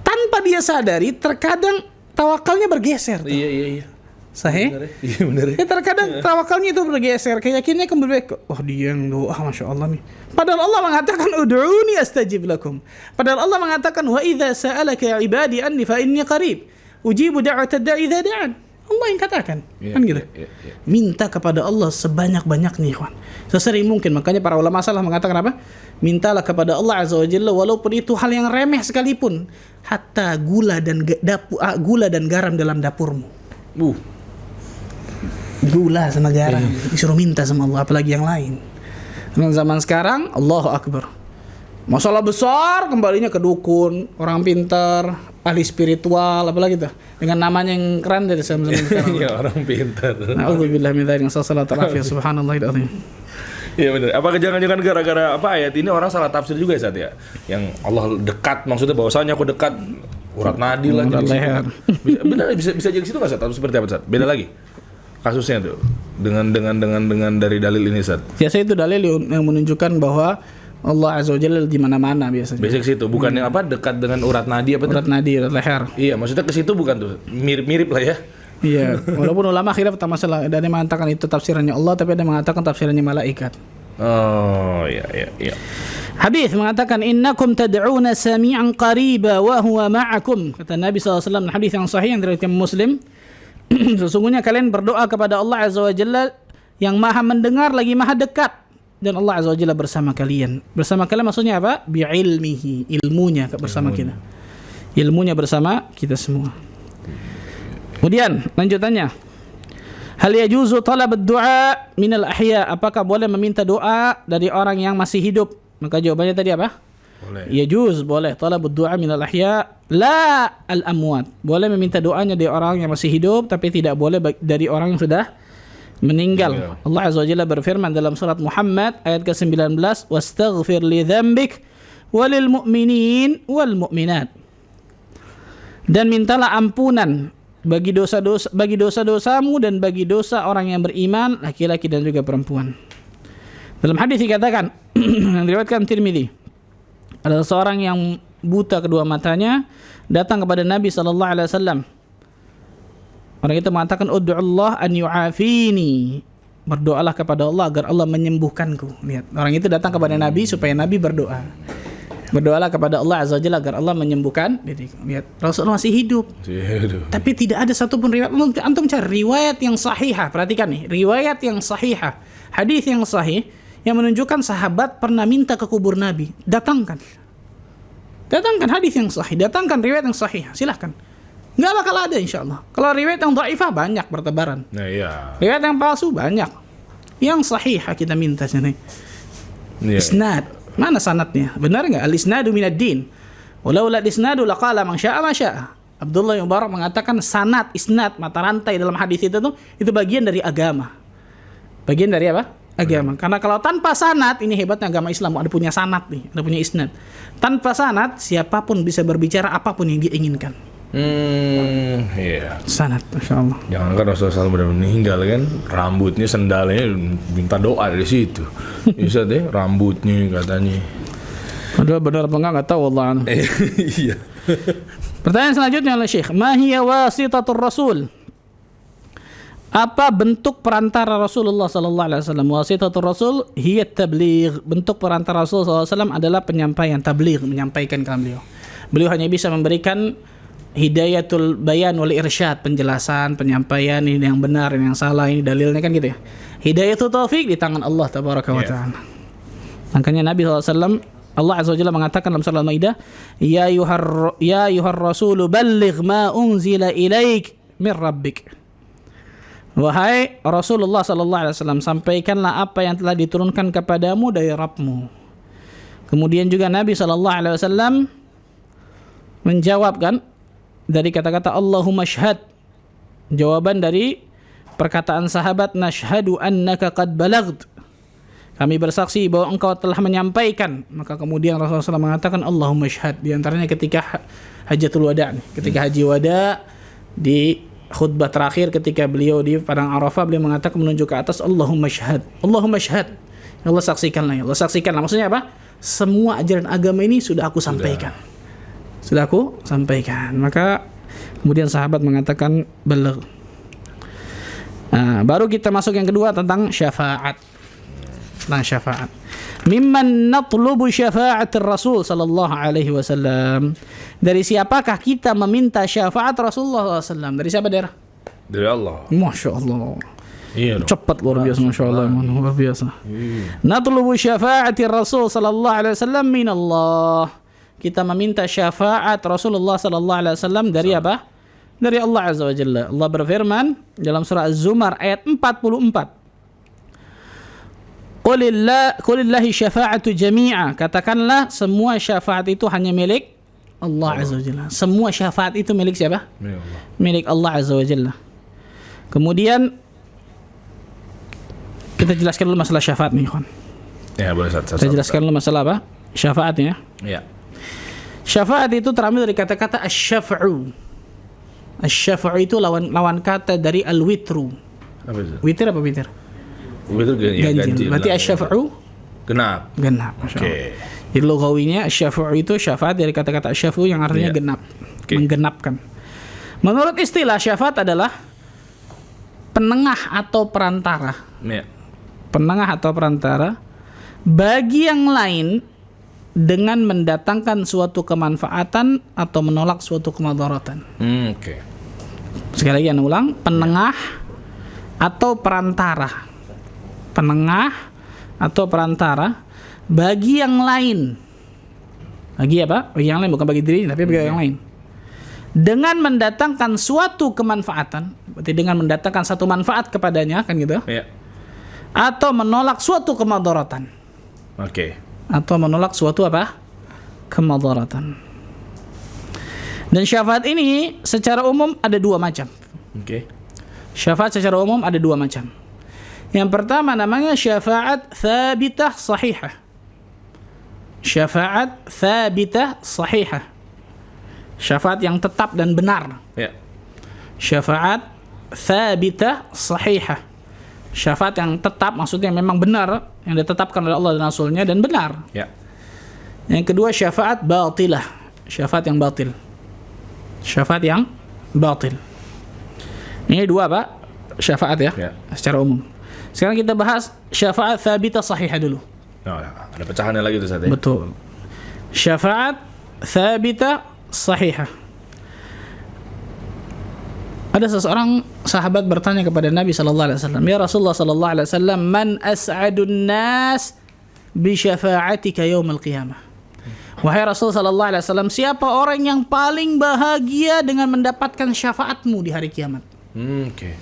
Speaker 2: tanpa dia sadari terkadang tawakalnya bergeser. Iya. Sahih?
Speaker 1: Iya benar.
Speaker 2: Terkadang tawakalnya itu bergeser, keyakinannya kembali ke dia yang doa, masya Allah nih. Padahal Allah mengatakan ud'uni astajib lakum. Padahal Allah mengatakan wa idza sa'alaka ibadi anni fa inni qarib ujibu da'watad da'i idza da'an. Allah yang katakan. Kan gitu. Minta kepada Allah sebanyak-banyaknya, ikhwan. Sesering mungkin. Makanya para ulama salaf mengatakan apa? Mintalah kepada Allah Azza wa Jalla walaupun itu hal yang remeh sekalipun. Hatta gula dan garam dalam dapurmu. Gula sama garam disuruh minta sama Allah, apalagi yang lain. Dalam zaman sekarang, Allahu Akbar. Masalah besar kembalinya ke dukun, orang pintar, ahli spiritual apalagi tuh dengan namanya yang keren dari zaman sekarang.
Speaker 1: Ya orang pintar.
Speaker 2: Na'udzubillah min dzalik. Sallallahu alaihi subhanallahil azim.
Speaker 1: Iya benar. Apakah jangan-jangan gara-gara apa ayat ini orang salah tafsir juga ya, Sat, ya? Yang Allah dekat maksudnya bahwasanya aku dekat urat nadi lah jadi
Speaker 2: leher.
Speaker 1: Benar bisa jadi situ nggak, Sat? Atau seperti apa, Sat? Beda lagi kasusnya tuh dengan dari dalil ini, Sat.
Speaker 2: Biasanya itu dalil yang menunjukkan bahwa Allah Azza wa Jalla di mana-mana biasanya.
Speaker 1: Basic situ, bukan yang apa dekat dengan urat nadi apa tuh?
Speaker 2: Urat nadi, urat leher.
Speaker 1: Iya, maksudnya ke situ bukan tuh. Mirip-mirip lah ya.
Speaker 2: Iya, walaupun ulama khilaf tentang masalah, ada yang mengatakan itu tafsirannya Allah, tapi ada yang mengatakan tafsirannya malaikat.
Speaker 1: Oh, iya.
Speaker 2: Hadis mengatakan innakum tad'una sami'an qariba wa huwa ma'akum. Kata Nabi SAW dalam hadis yang sahih yang diriwayatkan Muslim, sesungguhnya kalian berdoa kepada Allah Azza wa Jalla yang Maha mendengar lagi Maha dekat, dan Allah Azza wa Jalla bersama kalian. Bersama kalian maksudnya apa? Bi'ilmihi, ilmunya bersama kita. Ilmunya bersama kita semua. Kemudian lanjutannya, hal yajuzu talab ad-du'a min al-ahya, apakah boleh meminta doa dari orang yang masih hidup? Maka jawabannya tadi apa?
Speaker 1: Boleh.
Speaker 2: Yajuz, boleh. Talab ad-du'a min al-ahya la al-amwat. Boleh meminta doanya dari orang yang masih hidup, tapi tidak boleh dari orang yang sudah meninggal. Allah Azza wa Jalla berfirman dalam surat Muhammad ayat ke-19, wastaghfir li dzambik walil mu'minin wal mu'minat. Dan mintalah ampunan bagi dosa-dosamu dan bagi dosa orang yang beriman, laki-laki dan juga perempuan. Dalam hadis dikatakan yang diriwayatkan Tirmidzi, ada seorang yang buta kedua matanya datang kepada Nabi sallallahu alaihi wasallam. Orang itu mengatakan ud'ullah an yu'afini. Berdoalah kepada Allah agar Allah menyembuhkanku. Lihat, orang itu datang kepada Nabi supaya Nabi berdoa. Berdoalah kepada Allah Azza wa Jalla agar Allah menyembuhkan diriku. Lihat, Rasulullah masih hidup. Tapi tidak ada satupun riwayat. Antum cari riwayat yang sahihah. Perhatikan nih, riwayat yang sahihah, hadis yang sahih yang menunjukkan sahabat pernah minta ke kubur Nabi. Datangkan hadis yang sahih, datangkan riwayat yang sahih. Silahkan. Nggak bakal ada insyaallah. Kalau riwayat yang dhaifah banyak bertebaran.
Speaker 1: Nah, iya.
Speaker 2: Riwayat yang palsu banyak. Yang sahih kita minta sini.
Speaker 1: Iya.
Speaker 2: Isnad. Mana sanadnya? Benar enggak? Al-isnadu minad din. Walau la isnadu laqala man syaa ma syaa. Abdullah bin Mubarak mengatakan sanad, isnad, mata rantai dalam hadis itu bagian dari agama. Bagian dari apa? Agama. Karena kalau tanpa sanad, ini hebatnya agama Islam, ada punya sanad nih, ada punya isnad. Tanpa sanad, siapapun bisa berbicara apapun yang dia inginkan.
Speaker 1: Iya.
Speaker 2: Sanad, masyaallah.
Speaker 1: Jangan kan Rasulullah SAW benar meninggal kan, rambutnya sendalnya minta doa dari situ. Bisa deh, rambutnya katanya.
Speaker 2: Padahal benar apa enggak tahu Allah.
Speaker 1: Iya.
Speaker 2: Pertanyaan selanjutnya oleh Syekh, ma hiya wasitatur rasul? Apa bentuk perantara Rasulullah sallallahu alaihi wasallam? Wasitatur rasul hiya tabligh. Bentuk perantara Rasul sallallahu alaihi wasallam adalah penyampaian, tabligh, menyampaikan kalam beliau. Beliau hanya bisa memberikan hidayatul bayan wal irsyad, penjelasan, penyampaian, ini yang benar, ini yang salah, ini dalilnya kan gitu ya. Hidayatul taufik di tangan Allah tabaraka wa taala. Makanya Nabi SAW, Allah Azza wa Jalla mengatakan dalam surah Al-Maidah, ya ayyuhar rasulu balligh ma unzila ilaik min rabbik. Wahai Rasulullah sallallahu alaihi wasallam, sampaikanlah apa yang telah diturunkan kepadamu dari Rabbmu. Kemudian juga Nabi sallallahu alaihi wasallam menjawabkan dari kata-kata Allahumma syhad. Jawaban dari perkataan sahabat, nashhadu annaka qad balaght. Kami bersaksi bahwa engkau telah menyampaikan. Maka kemudian Rasulullah SAW mengatakan Allahumma syhad. Di antaranya ketika Hajatul Wada, ketika haji wada, di khutbah terakhir ketika beliau di padang Arafah, beliau mengatakan menunjuk ke atas, Allahumma syhad, Allahumma syhad. Ya Allah saksikanlah, ya Allah saksikanlah. Maksudnya apa? Semua ajaran agama ini sudah aku sampaikan. Sudah aku sampaikan. Maka kemudian sahabat mengatakan balagh. Nah, baru kita masuk yang kedua tentang syafaat. Tentang syafaat. Mimman natlubu syafa'at Rasul sallallahu alaihi wasallam. Dari siapakah kita meminta syafaat Rasulullah SAW? Dari siapa, daerah?
Speaker 1: Dari Allah.
Speaker 2: Masya Allah.
Speaker 1: Iya dong.
Speaker 2: Cepat luar biasa, Masya Allah. Luar biasa. Natlubu syafa'ati Rasul sallallahu alaihi wasallam min Allah. Kita meminta syafaat Rasulullah sallallahu alaihi wasallam dari apa? Dari Allah Azza wa Jalla. Allah berfirman dalam surah Az-Zumar ayat 44. Qulillahi syafa'atu jami'a. Katakanlah semua syafaat itu hanya milik Allah Azza wa Jalla. Semua syafaat itu milik siapa?
Speaker 1: Ya Allah.
Speaker 2: Milik Allah Azza wa Jalla. Kemudian kita jelaskan dulu masalah syafaat nih, kawan.
Speaker 1: Ya, boleh satu.
Speaker 2: Kita jelaskan dulu masalah apa? Syafaatnya.
Speaker 1: Ya.
Speaker 2: Syafaat itu terambil dari kata-kata asy-syaf'u. Asy-syaf'u itu lawan kata dari al-witru.
Speaker 1: Apa itu?
Speaker 2: Witir apa witir?
Speaker 1: Itu
Speaker 2: Ganjil. Berarti asy-syaf'u
Speaker 1: genap.
Speaker 2: genap.
Speaker 1: Oke.
Speaker 2: Jadi logawinya asy-syaf'u itu syafaat dari kata-kata asy-syaf'u yang artinya
Speaker 1: Iya.
Speaker 2: genap,
Speaker 1: Oke.
Speaker 2: menggenapkan. Menurut istilah syafaat adalah penengah atau perantara.
Speaker 1: Ya.
Speaker 2: Penengah atau perantara bagi yang lain dengan mendatangkan suatu kemanfaatan atau menolak suatu kemadaratan.
Speaker 1: Oke.
Speaker 2: Sekali lagi Anda ulang, penengah atau perantara. Penengah atau perantara bagi yang lain. Bagi apa? Bagi yang lain, bukan bagi diri, tapi bagi yang lain. Dengan mendatangkan suatu kemanfaatan, berarti dengan mendatangkan satu manfaat kepadanya, kan gitu.
Speaker 1: Ya.
Speaker 2: Atau menolak suatu kemadaratan.
Speaker 1: Oke.
Speaker 2: Atau menolak suatu apa? Kemadaratan. Dan syafaat ini secara umum ada dua macam.
Speaker 1: Oke.
Speaker 2: Syafaat secara umum ada dua macam. Yang pertama namanya syafaat thabitah sahihah. Syafaat thabitah sahihah. Syafaat yang tetap dan benar.
Speaker 1: Ya.
Speaker 2: Syafaat thabitah sahihah. Syafaat yang tetap maksudnya memang benar, yang ditetapkan oleh Allah dan Rasulnya dan benar.
Speaker 1: Ya.
Speaker 2: Yang kedua syafaat batilah. Syafaat yang batil. Syafaat yang batil. Ini dua Pak, syafaat ya,
Speaker 1: Ya.
Speaker 2: secara umum. Sekarang kita bahas syafaat thabitah sahihah dulu.
Speaker 1: Oh, ada pecahannya lagi tuh saat ya.
Speaker 2: Betul. Syafaat thabitah sahihah. Ada seseorang sahabat bertanya kepada Nabi sallallahu alaihi wasallam, "Ya Rasulullah sallallahu alaihi wasallam, man as'adun nas bi syafa'atika yaumil qiyamah?" Wahai Rasul sallallahu alaihi wasallam, siapa orang yang paling bahagia dengan mendapatkan syafaatmu di hari kiamat?
Speaker 1: Oke.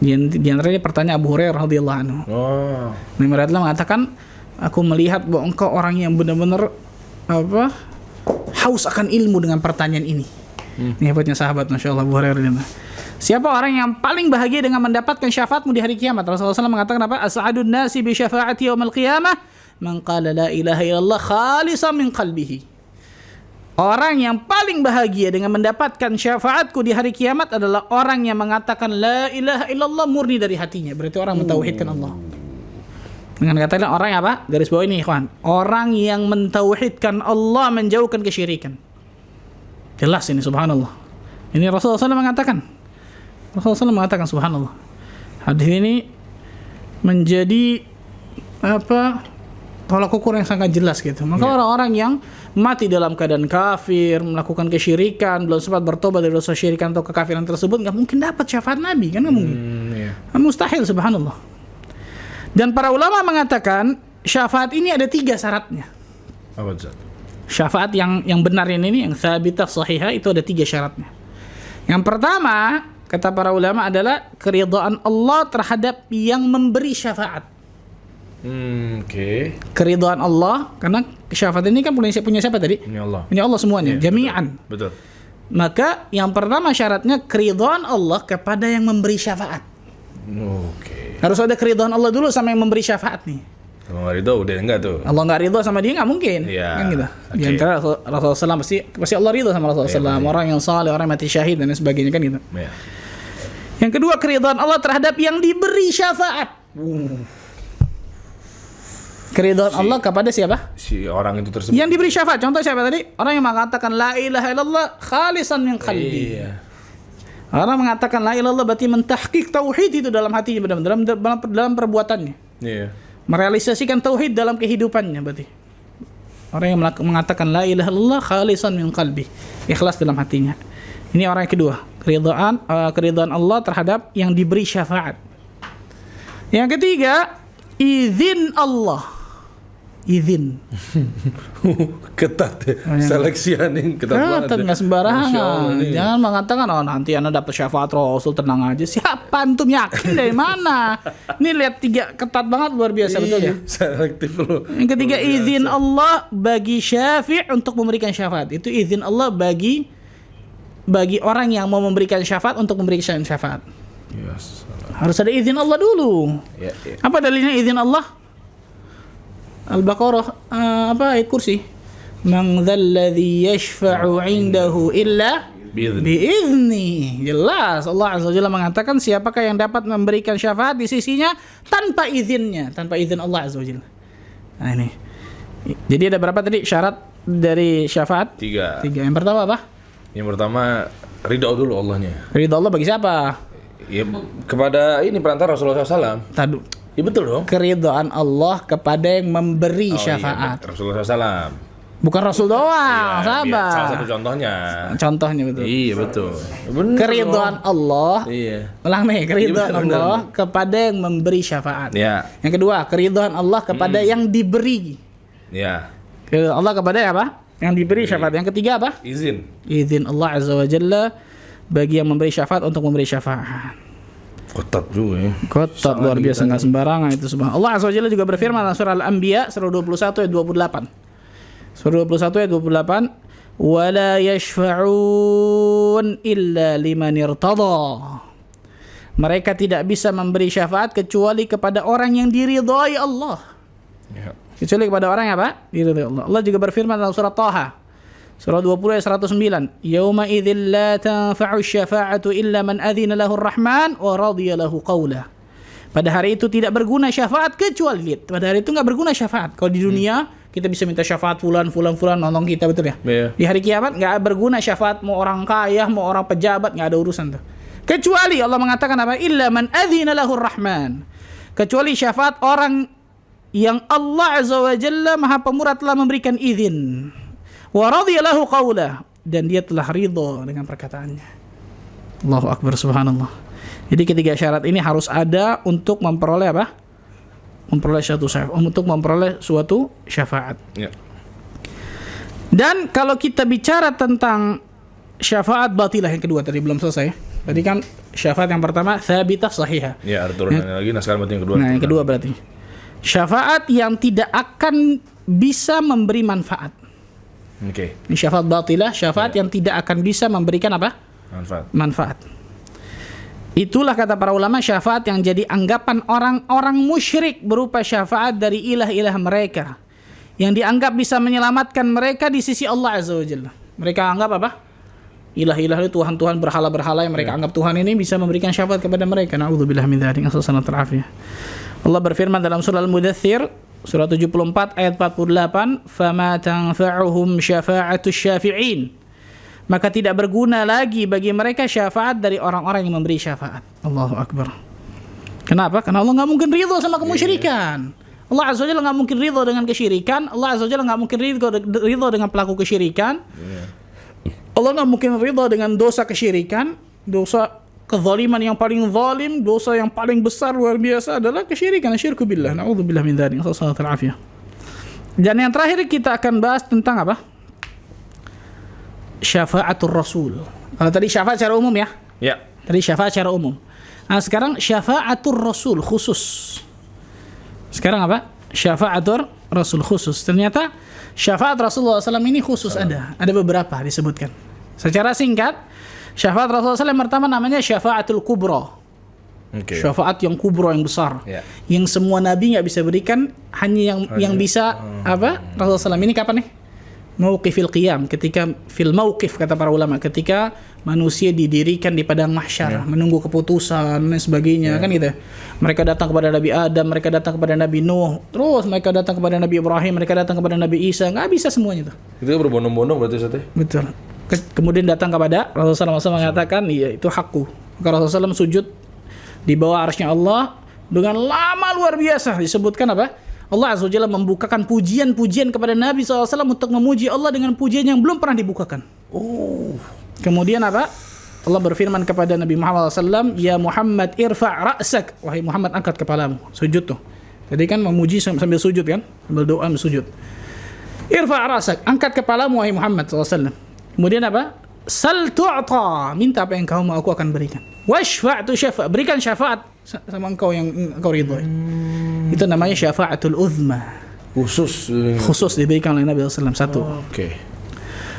Speaker 2: Di antaranya pertanyaan Abu Hurairah radhiyallahu anhu.
Speaker 1: Oh.
Speaker 2: Nabi Muhammad mengatakan, aku melihat bahwa engkau orang yang benar-benar haus akan ilmu dengan pertanyaan ini. Ini hebatnya sahabat, Masya Allah, Abu Hurairah ini. Siapa orang yang paling bahagia dengan mendapatkan syafaatmu di hari kiamat? Rasulullah SAW mengatakan apa? As'adun nasi bi syafaati yaumal qiyamah man qala la ilaha illallah khalisan min qalbihi. Orang yang paling bahagia dengan mendapatkan syafaatku di hari kiamat adalah orang yang mengatakan la ilaha illallah murni dari hatinya. Berarti orang mentauhidkan Allah. Dengan kata lain, orang yang apa? Garis bawah ini, ikhwan. Orang yang mentauhidkan Allah, menjauhkan kesyirikan. Jelas ini, subhanallah. Ini Rasulullah SAW mengatakan. Rasulullah SAW mengatakan, subhanallah. Hadis ini menjadi tolak ukur yang sangat jelas gitu. Maka orang-orang yang mati dalam keadaan kafir, melakukan kesyirikan, belum sempat bertobat dari dosa syirikan atau kekafiran tersebut, nggak mungkin dapat syafaat Nabi, kan nggak mungkin. Mustahil, subhanallah. Dan para ulama mengatakan syafaat ini ada 3 syaratnya.
Speaker 1: Apa itu?
Speaker 2: Syafaat yang benar ini, yang thabitah sahihah, itu ada 3 syaratnya. Yang pertama, kata para ulama adalah keridhaan Allah terhadap yang memberi syafaat.
Speaker 1: Oke.
Speaker 2: Keridhaan Allah, karena syafaat ini kan punya siapa tadi?
Speaker 1: Ini Allah.
Speaker 2: Punya Allah semuanya, jami'an.
Speaker 1: Betul.
Speaker 2: Maka yang pertama syaratnya keridhaan Allah kepada yang memberi syafaat.
Speaker 1: Oke.
Speaker 2: Harus ada keridhaan Allah dulu sama yang memberi syafaat nih.
Speaker 1: Kalau nggak ridho udah enggak tuh.
Speaker 2: Allah nggak ridho sama dia nggak mungkin,
Speaker 1: Iya.
Speaker 2: kan gitu. Di
Speaker 1: Oke.
Speaker 2: antara Rasulullah SAW pasti Allah ridho sama Rasulullah SAW. Orang yang saleh, orang yang mati syahid dan lain sebagainya, kan gitu.
Speaker 1: Ya.
Speaker 2: Yang kedua keridhaan Allah terhadap yang diberi syafaat. Keridhaan Allah kepada siapa?
Speaker 1: Si orang itu tersebut.
Speaker 2: Yang diberi syafaat. Contoh siapa tadi? Orang yang mengatakan la ilaha illallah khalisan min qalbi.
Speaker 1: Iya.
Speaker 2: Orang mengatakan la ilaha illallah berarti mentahqiq tauhid itu dalam hatinya, dalam perbuatannya.
Speaker 1: Iya.
Speaker 2: Merealisasikan tauhid dalam kehidupannya berarti. Orang yang mengatakan la ilaha illallah khalisan min qalbi, ikhlas dalam hatinya. Ini orang yang kedua, keridhaan Allah terhadap yang diberi syafaat. Yang ketiga, izin Allah. izin.
Speaker 1: Ketat ya. Seleksian nih ketat banget.
Speaker 2: Ketat
Speaker 1: ya.
Speaker 2: nggak
Speaker 1: Masya Allah
Speaker 2: sembarangan.
Speaker 1: nih.
Speaker 2: Jangan mengatakan nanti Anda dapat syafaat Rasul, tenang aja. Siapa antum yakin dari mana? Ini lihat 3 ketat banget, luar biasa, betul ya.
Speaker 1: Selektif loh.
Speaker 2: Yang ketiga, izin Allah bagi syafi' untuk memberikan syafaat. Itu izin Allah bagi orang yang mau memberikan syafaat untuk memberikan syafaat.
Speaker 1: Yes.
Speaker 2: Harus ada izin Allah dulu.
Speaker 1: Ya.
Speaker 2: Apa dalilnya izin Allah? Al-Baqarah ayat kursi. Man dzalladzi yashfa'u 'indahu illa biizni. Jelas Allah Azza wa Jalla mengatakan siapakah yang dapat memberikan syafaat di sisinya tanpa izinnya, tanpa izin Allah Azza wa Jalla. Nah ini. Jadi ada berapa tadi syarat dari syafaat?
Speaker 1: 3.
Speaker 2: Yang pertama apa?
Speaker 1: Yang pertama ridho dulu Allahnya.
Speaker 2: Ridha Allah bagi siapa?
Speaker 1: Ya kepada ini perantara Rasulullah SAW.
Speaker 2: Tadu.
Speaker 1: Ya betul dong.
Speaker 2: Keridhaan Allah kepada yang memberi syafaat.
Speaker 1: Iya, Rasulullah SAW.
Speaker 2: Bukan Rasul doang, sahabat.
Speaker 1: Salah satu contohnya.
Speaker 2: Contohnya betul.
Speaker 1: Iya betul. Bener
Speaker 2: Keridhaan Allah.
Speaker 1: Iya.
Speaker 2: Ulang nih, keridhaan
Speaker 1: Iya, bener.
Speaker 2: Allah kepada yang memberi syafaat.
Speaker 1: Ya.
Speaker 2: Yang kedua, keridhaan Allah kepada yang diberi.
Speaker 1: Ya.
Speaker 2: Keridhaan Allah kepada apa? Yang diberi syafaat. Yang ketiga apa?
Speaker 1: Izin.
Speaker 2: Izin Allah Azza wa Jalla bagi yang memberi syafaat untuk memberi syafaat.
Speaker 1: Ketat juga ya.
Speaker 2: Ketat luar biasa, nggak sembarangan itu subhanallah. Allah Azza wa Jalla juga berfirman dalam surah Al-Anbiya surah 21 ayat 28. Surah 21 ayat 28, "Wala yashfa'un illa liman irtada." Mereka tidak bisa memberi syafaat kecuali kepada orang yang diridhai Allah.
Speaker 1: Ya.
Speaker 2: Kecuali kepada orang yang apa? Diridhai Allah. Allah juga berfirman dalam surah Thaha surah 20 ayat 109, "Yauma idzil la tanfa'u syafa'atu illa man adzina lahu ar-rahman wa radiya lahu qawla." Pada hari itu tidak berguna syafaat kecuali pada hari itu nggak berguna syafaat. Kalau di dunia kita bisa minta syafaat fulan nolong kita, betul ya?
Speaker 1: Iya.
Speaker 2: Di hari kiamat nggak berguna syafaat mau orang kaya, mau orang pejabat, nggak ada urusan tuh. Kecuali Allah mengatakan apa? Illa man adzina lahu ar-rahman. Kecuali syafaat orang yang Allah Azza wa Jalla Maha Pemurah telah memberikan izin. Wa radiya lahu qawla, dan dia telah ridha dengan perkataannya. Allahu akbar, subhanallah. Jadi ketiga syarat ini harus ada untuk memperoleh apa? Untuk memperoleh suatu syafaat.
Speaker 1: Ya.
Speaker 2: Dan kalau kita bicara tentang syafaat batilah yang kedua tadi belum selesai. Tadi kan syafaat yang pertama tsabitah sahihah.
Speaker 1: Ya, ada turunannya lagi. Nah, sekarang berarti yang kedua.
Speaker 2: Nah, yang kedua berarti syafaat yang tidak akan bisa memberi manfaat.
Speaker 1: Oke.
Speaker 2: Ini syafaat batilah, syafaat yang tidak akan bisa memberikan apa? Manfaat. Itulah kata para ulama syafaat yang jadi anggapan orang-orang musyrik berupa syafaat dari ilah-ilah mereka yang dianggap bisa menyelamatkan mereka di sisi Allah Azza wa Jalla. Mereka anggap apa? Ilah-ilah itu Tuhan-Tuhan berhala-berhala yang mereka anggap Tuhan ini bisa memberikan syafaat kepada mereka. Na'udzubillah min dzalik. Allah berfirman dalam surah Al-Mudaththir surah 74 ayat 48, "Fama tanfa'uhum syafa'atus syafi'in." Maka tidak berguna lagi bagi mereka syafaat dari orang-orang yang memberi syafaat. Allahu akbar. Kenapa? Karena Allah nggak mungkin ridho sama kemusyrikan. Allah Azza wa Jalla nggak mungkin ridho dengan kesyirikan. Allah Azza wa Jalla nggak mungkin ridho dengan pelaku kesyirikan. Allah nggak mungkin ridho dengan dosa kesyirikan, dosa kezaliman yang paling zalim, dosa yang paling besar luar biasa adalah kesyirikan, syirku billah. Na'udzubillah min dzalik. Sallallahu alaihi. Dan yang terakhir kita akan bahas tentang apa? Syafaatul Rasul. Kalau tadi syafaat secara umum ya.
Speaker 1: Ya.
Speaker 2: Tadi syafaat secara umum. Nah, sekarang syafaatul Rasul khusus. Sekarang apa? Syafaatul Rasul khusus. Ternyata syafaat Rasulullah SAW ini khusus ada. Ada beberapa disebutkan. Secara singkat, syafaat Rasulullah SAW yang pertama namanya syafaatul kubra.
Speaker 1: Okay.
Speaker 2: Syafaat yang kubra, yang besar.
Speaker 1: Ya.
Speaker 2: Yang semua nabi nggak bisa berikan, hanya yang bisa apa? Rasulullah SAW ini kapan nih? Mauqifil qiyam, ketika fil mauqif kata para ulama, ketika manusia didirikan di padang mahsyar, menunggu keputusan dan sebagainya, kan gitu. Mereka datang kepada Nabi Adam, mereka datang kepada Nabi Nuh, terus mereka datang kepada Nabi Ibrahim, mereka datang kepada Nabi Isa, nggak bisa semuanya tuh.
Speaker 1: Itu berbondong-bondong berarti Ustaz.
Speaker 2: Betul. Kemudian datang kepada Rasulullah SAW mengatakan, iya itu hakku. Maka Rasulullah SAW sujud di bawah arsy-Nya Allah dengan lama luar biasa. Disebutkan apa? Allah Azza wa Jalla membukakan pujian-pujian kepada Nabi SAW untuk memuji Allah dengan pujian yang belum pernah dibukakan. Kemudian apa? Allah berfirman kepada Nabi Muhammad SAW, "Ya Muhammad irfa' ra'sak." Wahai Muhammad, angkat kepalamu. Sujud tuh. Jadi kan memuji sambil sujud kan, sambil doa sambil sujud. Irfa' rasak, angkat kepalamu wahai Muhammad SAW. Kemudian apa? Sal tu'ta, minta apa yang kau mau aku akan berikan. Washfa'tu syafa', berikan syafaat sama engkau yang engkau ridhoi. Itu namanya syafa'atul uzma. Khusus diberikan oleh Nabi SAW. Satu.
Speaker 1: Oke.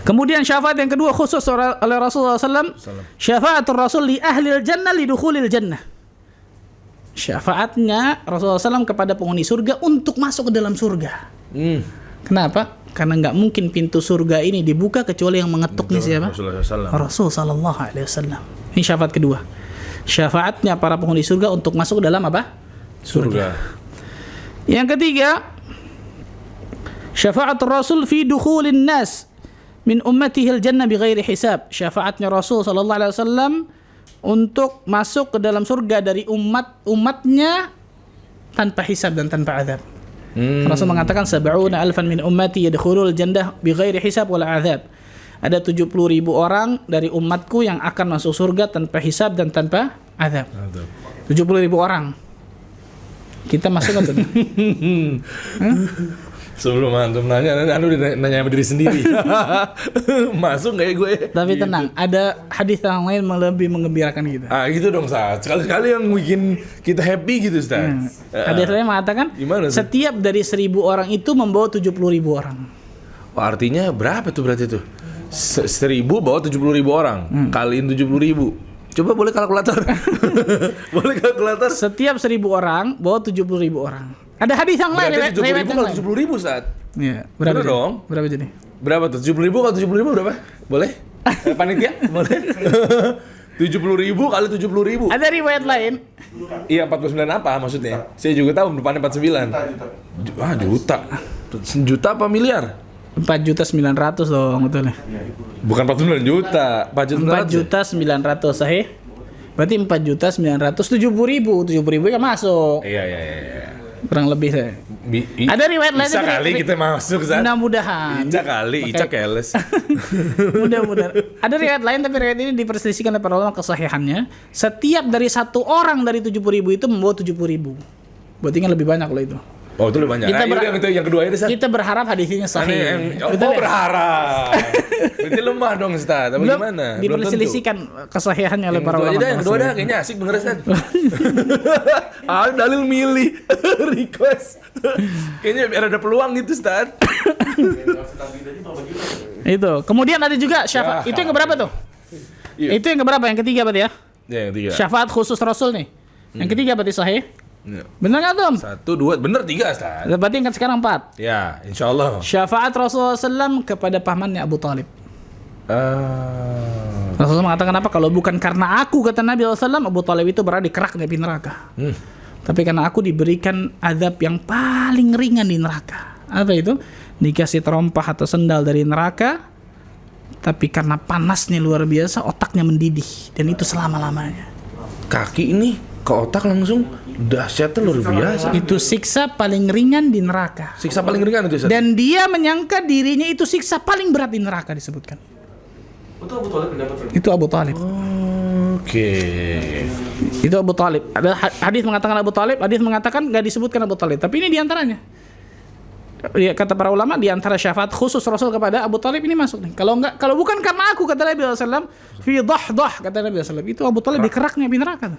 Speaker 2: Kemudian syafaat yang kedua khusus oleh Rasulullah SAW. Syafa'atul Rasul li ahlil jannah li dukhulil jannah. Syafaatnya Rasulullah SAW kepada penghuni surga untuk masuk ke dalam surga. Kenapa? Karena nggak mungkin pintu surga ini dibuka kecuali yang mengetuk nih siapa? Rasul sallallahu alaihi wasallam. Ini syafaat kedua. Syafaatnya para penghuni surga untuk masuk ke dalam apa? Surga. Yang ketiga, syafaat Rasul fi dukhulin nas min ummatihi al-jannah bighairi hisab. Syafaatnya Rasul sallallahu alaihi wasallam untuk masuk ke dalam surga dari umatnya tanpa hisab dan tanpa azab. Rasul mengatakan 70,000 min ummati yadkhulul jannah bighairi hisab wala azab. Ada 70.000 orang dari umatku yang akan masuk surga tanpa hisab dan tanpa azab. 70.000 orang. Kita masuk kan?
Speaker 1: Sebelum antum nanya, anu nanya sama diri sendiri. Masuk nggak ya gue?
Speaker 2: Tapi
Speaker 1: gitu.
Speaker 2: tenang, ada hadis yang lain lebih mengembirakan kita.
Speaker 1: Gitu dong, Ustaz. Sekali-sekali yang bikin kita happy gitu, Ustaz.
Speaker 2: Hadis lain mengatakan, setiap dari 1.000 orang itu membawa 70.000 orang.
Speaker 1: Oh, artinya berapa tuh berarti tuh? 1.000 bawa 70.000 orang. Kaliin 70.000. Coba boleh kalkulator? Boleh kalkulator?
Speaker 2: Setiap 1.000 orang bawa 70.000 orang. Ada hadis yang lain.
Speaker 1: Berarti 70.000 kalau 70.000 saat.
Speaker 2: Iya. Berapa
Speaker 1: dong?
Speaker 2: Berapa jadi?
Speaker 1: Berapa tuh? 70.000 kalau 70.000 berapa? Boleh? Panitia? Boleh? 70.000 kali 70.000.
Speaker 2: Ada riwayat lain.
Speaker 1: Iya, 49 apa maksudnya? Saya juga tahu depannya 49. Juta. Juta apa miliar?
Speaker 2: 4.900.000 dong betulnya.
Speaker 1: Bukan 49 juta,
Speaker 2: 4.900.000 sahih. Berarti 4.900.000. 70.000 kan masuk.
Speaker 1: Iya.
Speaker 2: Kurang lebih saya. Ada riwayat lain.
Speaker 1: Bisa kali kita masuk, Zat.
Speaker 2: Mudah-mudahan.
Speaker 1: Ica keles.
Speaker 2: Mudah-mudahan. Ada riwayat lain tapi riwayat ini diperselisihkan oleh para ulama kesahihannya. Setiap dari satu orang dari 70.000 itu membawa 70.000. Berarti kan lebih banyak loh itu.
Speaker 1: Oh, itu lebih banyak. Yang kedua ini, Ustaz.
Speaker 2: Kita berharap hadisnya sahih.
Speaker 1: Berharap. Berarti lemah dong, Ustaz. Tapi gimana?
Speaker 2: Diperselisihkan kesahihannya oleh para ulama.
Speaker 1: Yang kedua dah kayaknya asik bener, Ustaz. Dalil milih request. Kayaknya biar ada peluang gitu, Ustaz.
Speaker 2: Itu. Kemudian ada juga syafaat. Itu yang keberapa tuh? Itu yang keberapa? Yang ketiga berarti ya?
Speaker 1: Ya, yang ketiga.
Speaker 2: Syafaat khusus Rasul nih. Yang ketiga berarti sahih. Benar nggak Tom?
Speaker 1: 1, 2, bener 3 Ustaz.
Speaker 2: Berarti kan sekarang 4.
Speaker 1: Ya, insya Allah.
Speaker 2: Syafaat Rasulullah SAW kepada pamannya Abu Talib. Rasulullah mengatakan apa? Kalau bukan karena aku, kata Nabi SAW, Abu Talib itu berada di kerak di neraka. Tapi karena aku diberikan azab yang paling ringan di neraka. Apa itu? Dikasih terompah atau sendal dari neraka, tapi karena panasnya luar biasa, otaknya mendidih. Dan itu selama-lamanya.
Speaker 1: Kaki ini ke otak langsung dahsyatnya luar biasa.
Speaker 2: Itu siksa paling ringan di neraka.
Speaker 1: Siksa paling ringan itu, Ustaz.
Speaker 2: Dan dia menyangka dirinya itu siksa paling berat di neraka disebutkan. Itu Abu Talib.
Speaker 1: Oke.
Speaker 2: Itu Abu Talib. Ada hadis mengatakan Abu Talib, hadis mengatakan enggak disebutkan Abu Talib, tapi ini diantaranya. Kata para ulama, diantara syafaat khusus Rasul kepada Abu Talib ini masuk nih. Kalau bukan karena aku, kata Nabi SAW, fi dahdah, kata Nabi SAW, itu Abu Talib di keraknya di neraka.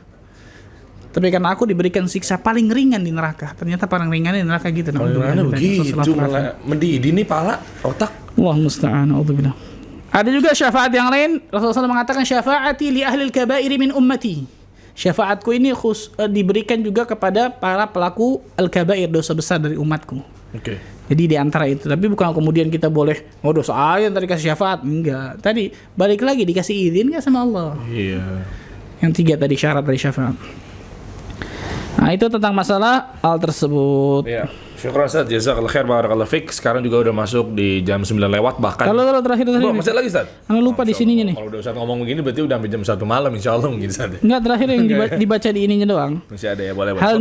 Speaker 2: Tapi karena aku diberikan siksa paling ringan di neraka. Ternyata paling ringan di neraka gitu.
Speaker 1: Begitu malah mendidih nih pala, otak.
Speaker 2: Allah musta'an. A'udzubillah. Ada juga syafaat yang lain. Rasulullah SAW mengatakan syafaati li ahlil kabairi min ummati. Syafaatku ini diberikan juga kepada para pelaku al-kabair, dosa besar dari umatku.
Speaker 1: Oke.
Speaker 2: Jadi di antara itu. Tapi bukan kemudian kita boleh, dosa ayat tadi kasih syafaat. Enggak. Tadi balik lagi dikasih izin enggak sama Allah.
Speaker 1: Iya.
Speaker 2: Yang 3 tadi syarat dari syafaat. Nah, itu tentang masalah hal tersebut.
Speaker 1: Iya. Syukur Ustaz, jazakallahu khair, barakallahu fik. Sekarang juga udah masuk di jam 9 lewat bahkan.
Speaker 2: Kalau terakhir
Speaker 1: masih lagi, Ustaz?
Speaker 2: Anda lupa di sininya nih.
Speaker 1: Kalau udah Ustaz ngomong begini berarti udah sampai jam 1 malam insyaallah mungkin, Ustaz.
Speaker 2: Enggak, terakhir yang dibaca di ininya doang.
Speaker 1: Masih ada ya, boleh.
Speaker 2: Hal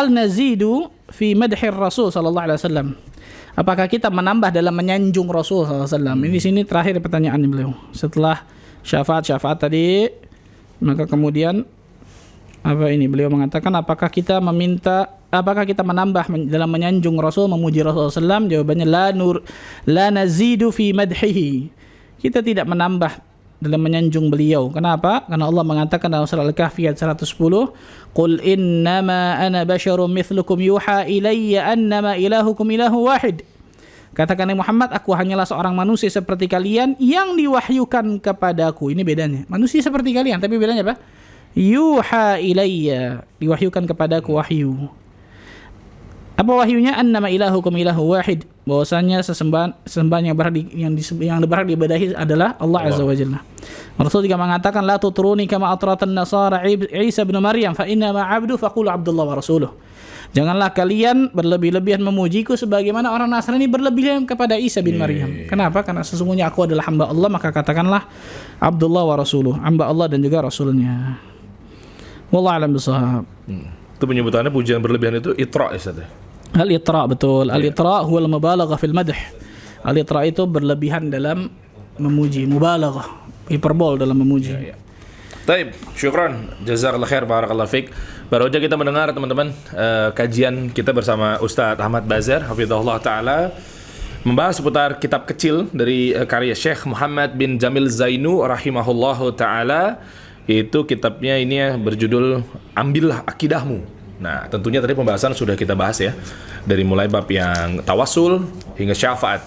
Speaker 2: nazidu fi madhir Rasul sallallahu alaihi wasallam. Apakah kita menambah dalam menyanjung Rasul sallallahu alaihi wasallam? Ini di sini terakhir pertanyaannya beliau. Setelah syafaat tadi, maka kemudian Beliau mengatakan apakah kita menambah dalam menyanjung Rasul, memuji Rasulullah SAW? Jawabannya la nazidu fi madhihi. Kita tidak menambah dalam menyanjung beliau. Kenapa? Karena Allah mengatakan dalam surah Al-Kahfi ayat 110, "Qul innama ana basyarum mithlukum yuha ilayya annama ilahukum ilahu wahid." Katakan Muhammad, aku hanyalah seorang manusia seperti kalian yang diwahyukan kepadaku. Ini bedanya. Manusia seperti kalian, tapi bedanya apa? Yuha ilayya, diwahyukan kepadaku wahyu. Apa wahyunya? Annama ilahukum ilahu wahid, bahwasanya sesembahan yang berhak diibadahi adalah Allah Azza wa Jalla. Rasul juga mengatakan, la tutruni kama atratan nasara Isa bin Maryam fa inna ma 'abdu faqulu Abdullah wa rasuluh. Janganlah kalian berlebih-lebihan memujiku sebagaimana orang Nasrani berlebihan kepada Isa bin Maryam. Kenapa? Karena sesungguhnya aku adalah hamba Allah, maka katakanlah Abdullah wa rasuluh, hamba Allah dan juga rasulnya. Wallahu a'lam bishawab.
Speaker 1: Itu penyebutannya pujian berlebihan itu itra ya Ustaz.
Speaker 2: Al-itra, betul. Al-itra huwa al-mubalaghah fil madh. Al-itra itu berlebihan dalam memuji, mubalaghah, hiperbol dalam memuji.
Speaker 1: Taib, syukran, jazakallahu khair, barakallahu fiik. Baru aja kita mendengar teman-teman kajian kita bersama Ustaz Ahmad Bazar hafizahullah taala membahas seputar kitab kecil dari karya Syekh Muhammad bin Jamil Zainu rahimahullahu taala, yaitu kitabnya ini ya berjudul Ambillah Akidahmu. Nah, tentunya tadi pembahasan sudah kita bahas ya, dari mulai bab yang tawasul hingga syafaat.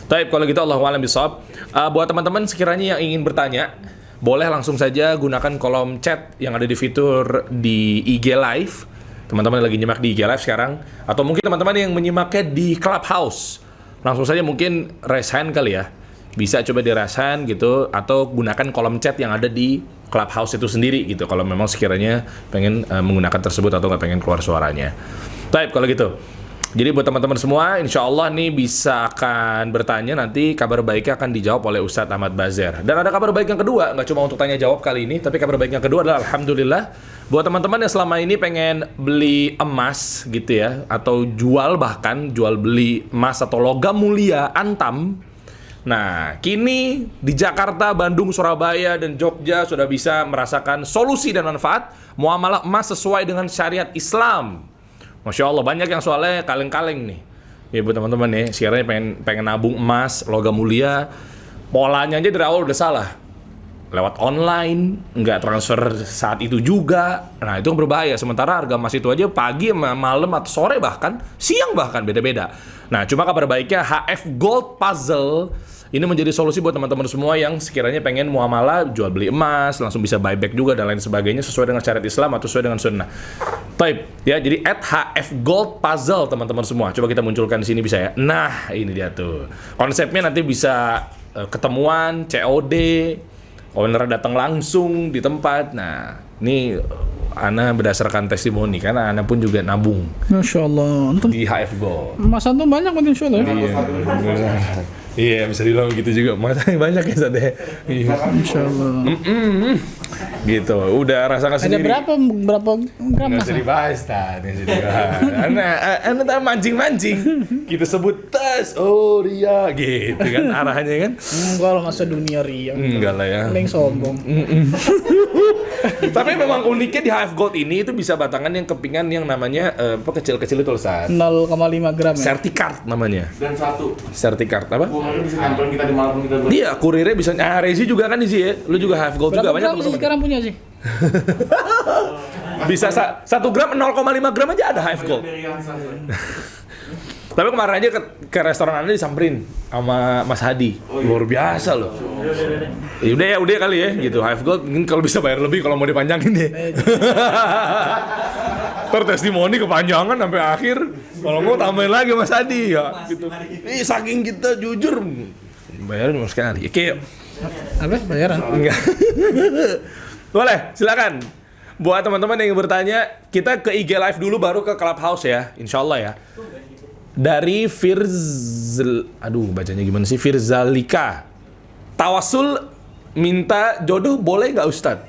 Speaker 1: Taib, kalau gitu Allahu a'lam bishawab. Buat teman-teman sekiranya yang ingin bertanya, boleh langsung saja gunakan kolom chat yang ada di fitur di IG Live. Teman-teman lagi nyimak di IG Live sekarang, atau mungkin teman-teman yang menyimaknya di Clubhouse, langsung saja mungkin raise hand kali ya. Bisa coba di raise hand gitu, atau gunakan kolom chat yang ada di Clubhouse itu sendiri gitu, kalau memang sekiranya pengen menggunakan tersebut atau nggak pengen keluar suaranya. Baik, kalau gitu. Jadi buat teman-teman semua, insya Allah nih bisa akan bertanya, nanti kabar baiknya akan dijawab oleh Ustadz Ahmad Bazar. Dan ada kabar baik yang kedua, nggak cuma untuk tanya jawab kali ini, tapi kabar baik yang kedua adalah alhamdulillah buat teman-teman yang selama ini pengen beli emas gitu ya, atau jual beli emas atau logam mulia antam. Nah, kini di Jakarta, Bandung, Surabaya, dan Jogja sudah bisa merasakan solusi dan manfaat muamalah emas sesuai dengan syariat Islam. Masya Allah, banyak yang soalnya kaleng-kaleng nih. Ya buat teman-teman nih, sekiranya pengen nabung emas, logam mulia, polanya aja dari awal udah salah. Lewat online, nggak transfer saat itu juga. Nah, itu berbahaya. Sementara harga emas itu aja pagi, malam, atau sore bahkan, siang bahkan, beda-beda. Nah, cuma kabar baiknya HF Gold Puzzle ini menjadi solusi buat teman-teman semua yang sekiranya pengen muamalah, jual beli emas, langsung bisa buyback juga dan lain sebagainya sesuai dengan syariat Islam atau sesuai dengan sunnah. Taib, ya, jadi @HF Gold Puzzle teman-teman semua. Coba kita munculkan di sini bisa ya. Nah, ini dia tuh. Konsepnya nanti bisa ketemuan, COD, owner datang langsung di tempat. Nah, ini Ana berdasarkan testimoni karena Ana pun juga nabung.
Speaker 2: Masya Allah.
Speaker 1: Di HF Gold.
Speaker 2: Mas Antum banyak kan insya Allah.
Speaker 1: Iya, bisa dibilang gitu juga. Masanya banyak ya Ustaz ya.
Speaker 2: Insya Allah.
Speaker 1: Gitu, udah rasakan sendiri.
Speaker 2: Ada berapa gram
Speaker 1: Nggak
Speaker 2: mas?
Speaker 1: bisa dibahas, Anda tak mancing-mancing. Kita sebut tas, oh Ria, gitu kan arahnya kan.
Speaker 2: Enggak lah, masa dunia ria.
Speaker 1: Enggak lah ya.
Speaker 2: Paling sombong.
Speaker 1: Tapi memang uniknya di HF Gold ini itu bisa batangan yang kepingan yang namanya kecil-kecil itu Ustaz.
Speaker 2: 0,5 gram ya?
Speaker 1: Certicard namanya.
Speaker 3: Dan satu
Speaker 1: Certicard apa?
Speaker 3: buahnya bisa nempel kita di malam kita beli.
Speaker 1: Iya, kurirnya bisa. Rezi juga kan isi ya. Lu juga HF Gold juga
Speaker 2: Berapa
Speaker 1: banyak
Speaker 2: gram sih
Speaker 1: teman-teman.
Speaker 2: sekarang punya sih?
Speaker 1: Bisa 1 gram 0,5 gram aja ada HF Gold. Tapi kemarin aja ke restoran Anda disamperin sama Mas Hadi. Luar biasa loh. Ya udah kali ya gitu. HF Gold mungkin kalau bisa bayar lebih kalau mau dipanjangin deh. Testimoni kepanjangan sampai akhir. Kalau mau tambahin lagi Mas Hadi ya gitu. Saking kita jujur bayarin mas sekali. Oke.
Speaker 2: Apa? Bayaran?
Speaker 1: Enggak. Boleh, silakan. Buat teman-teman yang bertanya, kita ke IG Live dulu baru ke Clubhouse ya, insyaallah ya. Dari bacanya gimana sih? Firzalika. Tawasul minta jodoh boleh nggak Ustadz?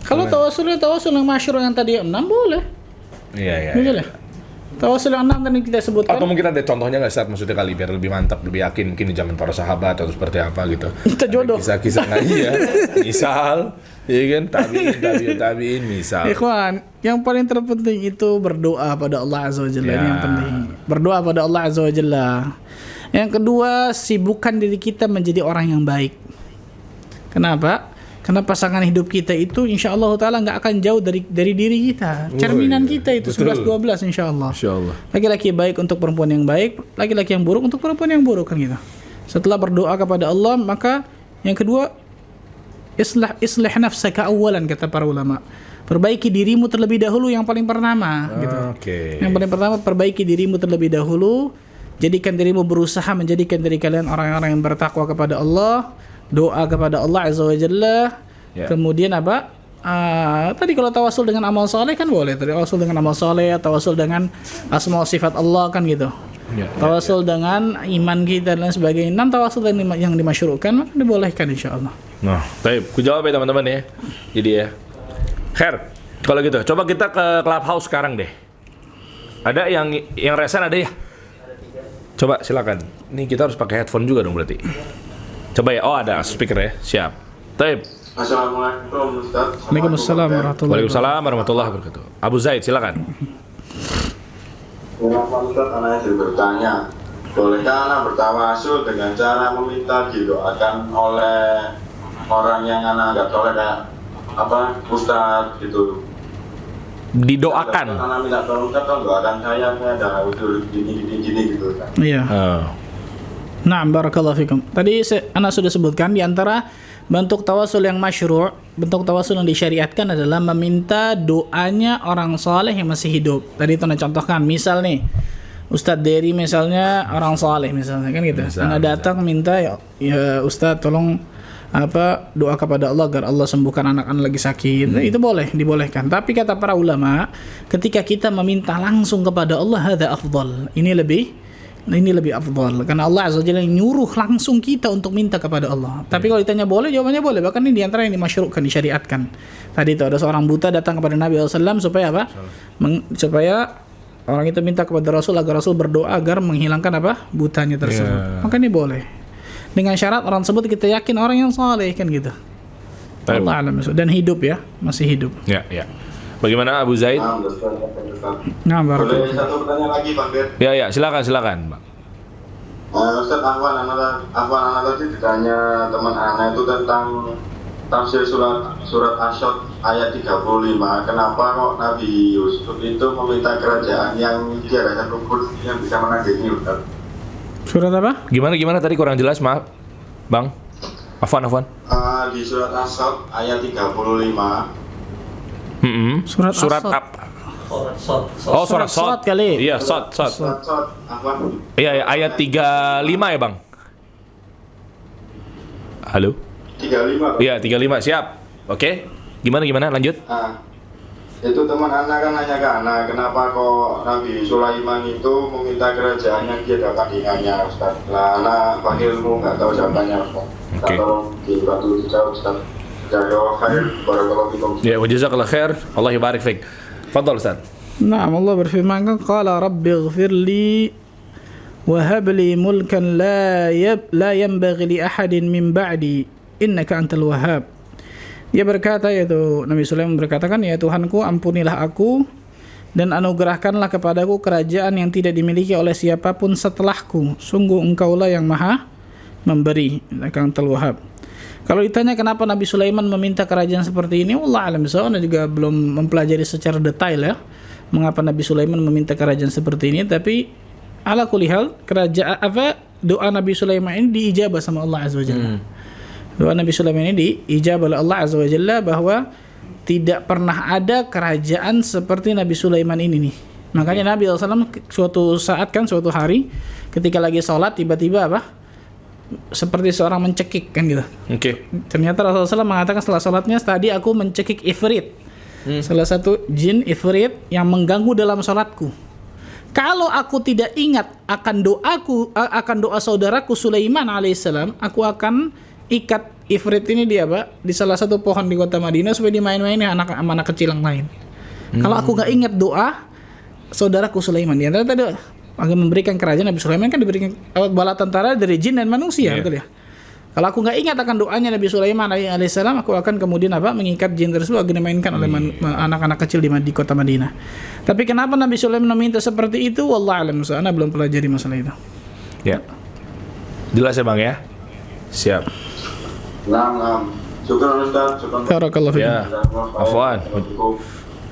Speaker 2: Kalau tawasul yang masyhur yang tadi 6 boleh.
Speaker 1: Iya.
Speaker 2: Boleh. Tawasul yang 6 tadi kita sebutkan.
Speaker 1: Atau mungkin ada contohnya nggak Ustaz, maksudnya kali biar lebih mantap, lebih yakin mungkin di zaman para sahabat atau seperti apa gitu.
Speaker 2: Kita jodoh.
Speaker 1: Ada kisah-kisah nggak iya. Misal, ya kan tabiin misal.
Speaker 2: Ikhwan, yang paling terpenting itu berdoa pada Allah Azza wa Jalla. Ini yang penting. Berdoa pada Allah Azza wa Jalla. Yang kedua, sibukkan diri kita menjadi orang yang baik. Kenapa? Karena pasangan hidup kita itu insya Allah Ta'ala nggak akan jauh dari diri kita. Cerminan kita itu 11-12 insya Allah. Laki-laki baik untuk perempuan yang baik, laki-laki yang buruk untuk perempuan yang buruk, kan gitu. Setelah berdoa kepada Allah, maka yang kedua, islih nafsaka awalan, kata para ulama. Perbaiki dirimu terlebih dahulu, yang paling pertama gitu. Yang paling pertama, perbaiki dirimu terlebih dahulu. Jadikan dirimu berusaha menjadikan diri kalian orang-orang yang bertakwa kepada Allah. Doa kepada Allah Azza wa Jalla. Kemudian apa? Tadi kalau tawasul dengan amal soleh kan boleh. Tawasul dengan amal soleh, tawasul dengan asma sifat Allah kan gitu. Tawasul dengan iman kita dan sebagainya. Dan tawasul yang dimasyru'kan maka dibolehkan insyaallah.
Speaker 1: Nah, baik. Ku jawab ya teman-teman ya. Jadi ya. Khair. Kalau gitu, coba kita ke Clubhouse sekarang deh. Ada yang resen ada ya? Coba silakan. Ini kita harus pakai headphone juga dong berarti. Coba ya, ada speaker ya, siap. Taib.
Speaker 3: Assalamualaikum Ustaz.
Speaker 2: Waalaikumsalam
Speaker 1: warahmatullahi wabarakatuh. Abu Zaid, silakan.
Speaker 3: Pak Ustaz, anak izin bertanya, bolehkah anak bertawasul dengan cara meminta didoakan oleh orang yang anak nggak tahu kayak Ustaz gitu?
Speaker 1: Didoakan.
Speaker 3: Anak minta tolong Ustaz, doakan saya ada usul gini gitu kan?
Speaker 2: Iya. Nah, barakallahu fikum. Tadi Ana sudah sebutkan di antara bentuk tawasul yang masyru', bentuk tawasul yang disyariatkan adalah meminta doanya orang saleh yang masih hidup. Tadi itu Ana contohkan, misal nih Ustadz Dery misalnya orang saleh misalnya kan gitu. Ana datang minta ya Ustadz tolong doa kepada Allah agar Allah sembuhkan anak-anak lagi sakit. Itu boleh, dibolehkan. Tapi kata para ulama, ketika kita meminta langsung kepada Allah, hadza afdal. Ini lebih afdal karena Allah Azza wa Jalla nyuruh langsung kita untuk minta kepada Allah. Tapi kalau ditanya boleh, jawabannya boleh. Bahkan ini diantara yang dimasyru'kan, disyariatkan. Tadi itu ada seorang buta datang kepada Nabi SAW supaya apa? Supaya orang itu minta kepada Rasul agar Rasul berdoa agar menghilangkan butanya tersebut. Maka ini boleh. Dengan syarat orang tersebut kita yakin orang yang saleh kan gitu. Allah alam dan hidup ya, masih hidup.
Speaker 1: Ya. Bagaimana Abu Zaid?
Speaker 2: Nah,
Speaker 3: boleh satu pertanyaan lagi Pak Fir?
Speaker 1: Ya, silakan, Bang.
Speaker 3: Ustaz, Afwan anak tadi ditanya teman anak itu tentang tafsir surat Asyad ayat 35. Kenapa kok Nabi Yusuf itu meminta kerajaan yang dia rasa kubur yang bisa menagihnya Ustaz?
Speaker 2: Surat apa?
Speaker 1: Gimana tadi kurang jelas, maaf. Bang. Afwan.
Speaker 3: Di surat Asyad ayat 35.
Speaker 2: Surat
Speaker 1: apa?
Speaker 2: Surat Sod kali.
Speaker 1: Iya, Sod.
Speaker 3: Afwan.
Speaker 1: Iya, ayat 35 ya, Bang. Halo?
Speaker 3: 35.
Speaker 1: Iya, 35, siap. Oke. Gimana? Lanjut.
Speaker 3: Itu teman anak kan nanya ke anak, kenapa kok Nabi Sulaiman itu meminta kerajaan yang dia dapat ingatnya, Ustaz? Nah, anak pakai ilmu nggak tahu jawabannya, Ustaz. Tolong dibantu dijawab, Ustaz. Jazakallahu khair, barakallahu fikum.
Speaker 1: Ya, wa jazakallahu khair. Allah yabarik fik. Fadhal, Ustaz.
Speaker 2: Nah, Allah berfirman, qala rabbighfir li wa hab li mulkan la yanbaghi li ahadin min ba'di innaka antal wahhab. Dia berkata, yaitu Nabi Sulaiman berkata kan, ya Tuhanku, ampunilah aku dan anugerahkanlah kepadaku kerajaan yang tidak dimiliki oleh siapapun setelahku. Sungguh engkaulah yang maha memberi, innaka antal wahhab. Kalau ditanya kenapa Nabi Sulaiman meminta kerajaan seperti ini, Allah alam bisawab, juga belum mempelajari secara detail ya mengapa Nabi Sulaiman meminta kerajaan seperti ini. Tapi ala kulli hal, doa Nabi Sulaiman ini diijabah sama Allah Azza wa Jalla. Doa Nabi Sulaiman ini diijabah oleh Allah Azza wa Jalla bahwa tidak pernah ada kerajaan seperti Nabi Sulaiman ini nih. Makanya Nabi SAW suatu hari ketika lagi sholat tiba-tiba seperti seorang mencekik kan gitu. Ternyata Rasulullah SAW mengatakan setelah sholatnya, tadi aku mencekik ifrit, salah satu jin ifrit yang mengganggu dalam sholatku. Kalau aku tidak ingat akan doa saudaraku Sulaiman alaihissalam, aku akan ikat ifrit ini di salah satu pohon di kota Madinah supaya dimain-mainin anak kecil yang lain. Kalau aku nggak ingat doa, saudaraku Sulaiman. Di antara tadi agar memberikan kerajaan Nabi Sulaiman kan diberikan bala tentara dari jin dan manusia, betul ya? Kalau aku nggak ingat akan doanya Nabi Sulaiman alaihissalam, aku akan kemudian mengikat jin tersebut agar dimainkan oleh anak-anak kecil di kota Madinah. Tapi kenapa Nabi Sulaiman meminta seperti itu? Wallahu a'lam. Ana belum pelajari masalah itu.
Speaker 1: Ya. Jelas ya Bang ya? Siap.
Speaker 3: Nah. Syukran Ustaz.
Speaker 2: Barakallahu fiik.
Speaker 1: Ya. Afwan.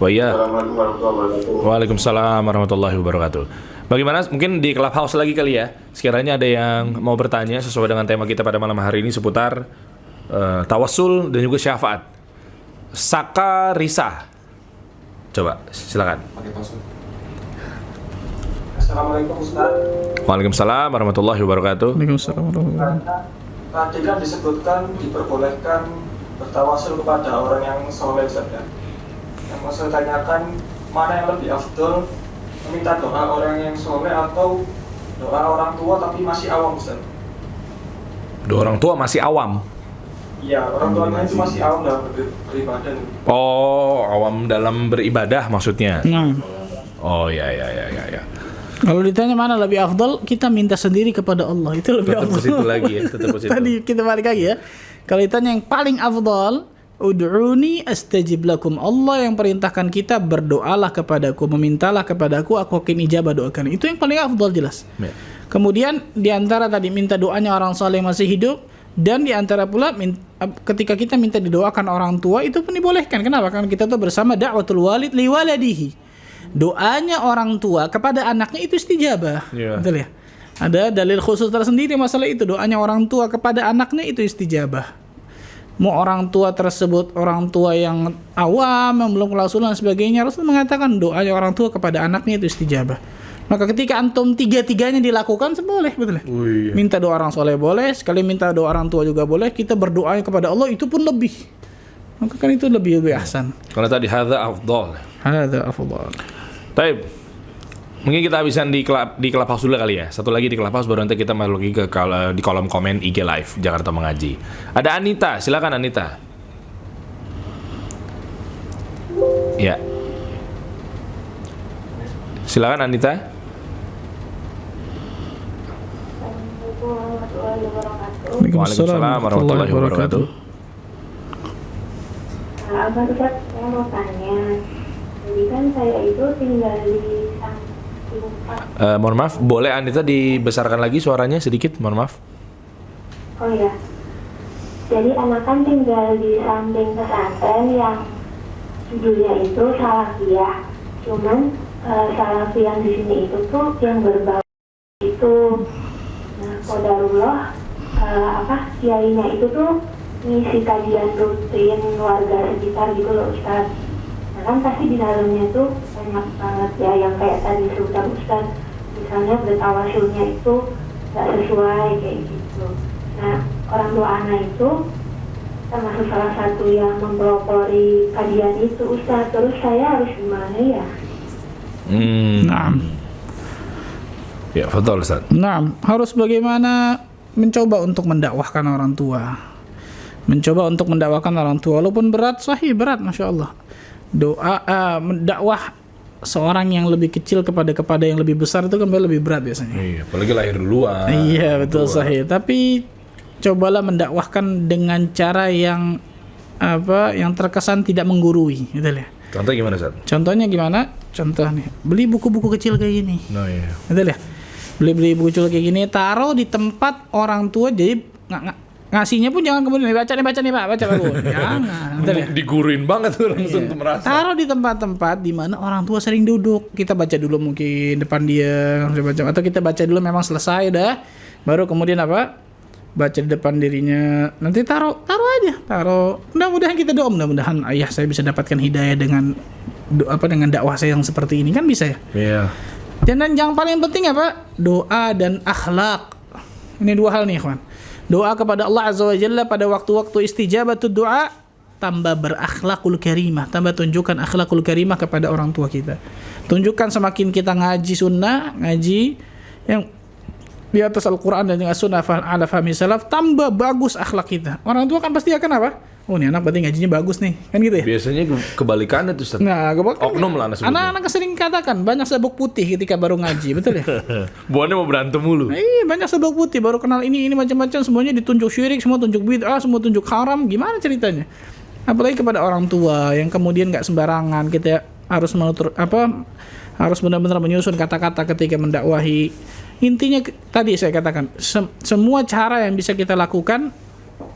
Speaker 1: Wa ya.
Speaker 3: Assalamualaikum warahmatullahi wabarakatuh.
Speaker 1: Waalaikumsalam warahmatullahi wabarakatuh. Bagaimana mungkin di Clubhouse lagi kali ya? Sekiranya ada yang mau bertanya sesuai dengan tema kita pada malam hari ini seputar tawassul dan juga syafaat. Saka Risa. Coba, silakan.
Speaker 4: Assalamualaikum Ustaz.
Speaker 1: Waalaikumsalam warahmatullahi wabarakatuh.
Speaker 2: Waalaikumsalam warahmatullahi wabarakatuh.
Speaker 4: Tadi kan disebutkan diperbolehkan bertawasul kepada orang yang soleh Ustaz ya. Yang mau saya tanyakan, mana yang lebih afdol, meminta doa orang yang soleh atau doa orang tua tapi masih awam Ustaz?
Speaker 1: Dua orang tua masih awam.
Speaker 4: Iya, orang tuanya itu masih awam dalam beribadah.
Speaker 1: Oh, awam dalam beribadah maksudnya.
Speaker 2: Nah,
Speaker 1: Oh ya.
Speaker 2: kalau ditanya mana lebih afdal, kita minta sendiri kepada Allah. Itu lebih
Speaker 1: Tetap
Speaker 2: afdal.
Speaker 1: ke situ lagi ya, tetap ke situ.
Speaker 2: Tadi kita balik lagi ya. Kalau ditanya yang paling afdal, ud'uni astajib lakum. Allah yang perintahkan kita berdoalah kepadaku, memintalah kepadaku, aku akan ijabah doakan. Itu yang paling afdal jelas.
Speaker 1: Ya.
Speaker 2: Kemudian diantara tadi minta doanya orang saleh yang masih hidup, dan diantara pula ketika kita minta didoakan orang tua itu pun dibolehkan. Kenapa? Karena kita tuh bersama da'watul walid li waladihi. Doanya orang tua kepada anaknya itu istijabah.
Speaker 1: Yeah.
Speaker 2: Betul ya? Ada dalil khusus tersendiri masalah itu. Doanya orang tua kepada anaknya itu istijabah. Mau orang tua tersebut orang tua yang awam, yang belum kenal Rasul dan sebagainya, Rasul mengatakan doanya orang tua kepada anaknya itu istijabah. Maka ketika antum tiga-tiganya dilakukan boleh, betul ya? Minta doa orang soleh boleh, sekali minta doa orang tua juga boleh. Kita berdoa kepada Allah itu pun lebih. Maka kan itu lebih ahsan.
Speaker 1: Karena tadi hadza afdal.
Speaker 2: Hadza afdal.
Speaker 1: Taib. Mungkin kita habisan di Clubhouse dulu kali ya. Satu lagi di Clubhouse baru nanti kita masuk lagi ke di kolom komen IG Live Jakarta Mengaji. Ada Anita, silakan Anita. Ya. Silakan Anita. Waalaikumsalam warahmatullahi wabarakatuh.
Speaker 5: Abang Ustaz, saya mau tanya. Jadi kan saya itu tinggal di samping
Speaker 1: Mohon maaf, boleh Anita dibesarkan lagi suaranya sedikit? Mohon maaf.
Speaker 5: Oh ya. Jadi anak kan tinggal di samping pesantren yang judulnya itu Salafiyah. Cuman Salafiyah di sini itu tuh yang berbau itu. Nah, qadarullah kiainya itu tuh ngisi kajian rutin warga sekitar gitu loh Ustaz. Nah kan pasti di dalamnya tuh banyak banget ya yang kayak tadi disebutkan Ustaz, misalnya bertawasulnya itu gak sesuai kayak gitu. Nah orang tua anak itu termasuk salah satu yang mempelopori kajian itu Ustaz. Terus saya harus gimana ya?
Speaker 2: Naam.
Speaker 1: Ya, betul Ustaz.
Speaker 2: Naam, harus bagaimana mencoba untuk mendakwahkan orang tua. Mencoba untuk mendakwahkan orang tua walaupun berat, berat Masya Allah. Doa mendakwah seorang yang lebih kecil kepada yang lebih besar itu kan lebih berat biasanya.
Speaker 1: Iya, apalagi lahir duluan.
Speaker 2: Iya, betul sahih. Tapi cobalah mendakwahkan dengan cara yang yang terkesan tidak menggurui, gitu ya.
Speaker 1: Contohnya gimana, Ustaz?
Speaker 2: Contohnya gimana? Contoh nih, beli buku-buku kecil kayak gini.
Speaker 1: Oh iya.
Speaker 2: Betul ya? Beli buku kecil kayak gini, taruh di tempat orang tua, jadi ngasihnya pun jangan kemudian baca nih Pak, baca Pak. Jangan. Betul ya?
Speaker 1: Diguruin banget tuh langsung tuh merasa.
Speaker 2: Taruh di tempat-tempat di mana orang tua sering duduk. Kita baca dulu mungkin depan dia, atau kita baca dulu memang selesai dah, baru kemudian baca di depan dirinya. Nanti taruh aja. Mudah-mudahan kita doa, mudah-mudahan ayah saya bisa dapatkan hidayah dengan dengan dakwah saya yang seperti ini, kan bisa ya.
Speaker 1: Iya.
Speaker 2: Dan yang paling penting doa dan akhlak. Ini dua hal nih, kawan. Doa kepada Allah Azza wa Jalla pada waktu-waktu istijabatud doa, tambah berakhlakul karimah, tambah tunjukkan akhlakul karimah kepada orang tua kita. Tunjukkan semakin kita ngaji sunnah, ngaji yang di atas Al-Quran dan dengan sunnah ala fahmi salaf, tambah bagus akhlak kita. Orang tua kan pasti akan oh ini anak berarti ngajinya bagus nih, kan gitu ya.
Speaker 1: Biasanya kebalikannya tuh Ustaz.
Speaker 2: Nah,
Speaker 1: Oknum lah anak sebutnya.
Speaker 2: anak-anak sering katakan banyak sabuk putih ketika baru ngaji, betul ya?
Speaker 1: Buannya mau berantem mulu.
Speaker 2: Banyak sabuk putih baru kenal ini macam-macam, semuanya ditunjuk syirik, semua tunjuk bid'ah, semua tunjuk haram. Gimana ceritanya? Apalagi kepada orang tua yang kemudian nggak sembarangan, kita harus harus benar-benar menyusun kata-kata ketika mendakwahi. Intinya tadi saya katakan semua cara yang bisa kita lakukan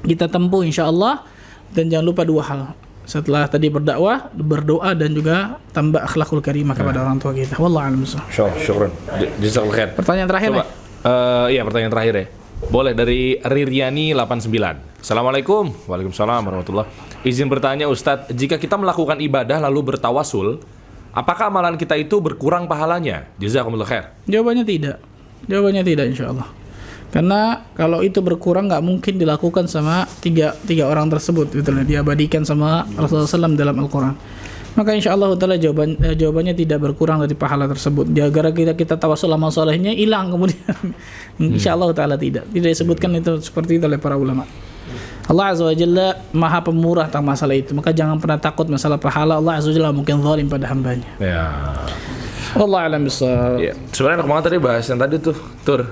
Speaker 2: kita tempuh insyaallah, dan jangan lupa 2 hal. Setelah tadi berdakwah, berdoa, dan juga tambah akhlakul karimah kepada orang tua kita. Wallahu a'lam bishawab.
Speaker 1: Syukran. Jazakallahu khair.
Speaker 2: Pertanyaan terakhir
Speaker 1: Coba.
Speaker 2: nih.
Speaker 1: Iya, pertanyaan terakhir ya. Boleh dari Riryani 89. Assalamualaikum. Waalaikumsalam warahmatullahi. Izin bertanya Ustadz, jika kita melakukan ibadah lalu bertawasul, apakah amalan kita itu berkurang pahalanya? Jazakumullah khair.
Speaker 2: Jawabannya tidak. Jawabannya tidak insyaallah. Karena kalau itu berkurang nggak mungkin dilakukan sama tiga orang tersebut, gitu loh, diabadikan sama Rasulullah SAW dalam Al-Quran. Maka insyaallah taala jawabannya tidak berkurang dari pahala tersebut. Gara-gara kita tawasul amal solehnya hilang kemudian. Insyaallah taala tidak disebutkan itu seperti itu oleh para ulama. Allah Azza wa Jalla Maha Pemurah tentang masalah itu. Maka jangan pernah takut masalah pahala. Allah Azza wa Jalla mungkin zalim pada hambanya.
Speaker 1: Ya.
Speaker 2: Wallahu a'lam bishawab.
Speaker 1: Ya, sebenarnya enak banget tadi bahas yang tadi tuh.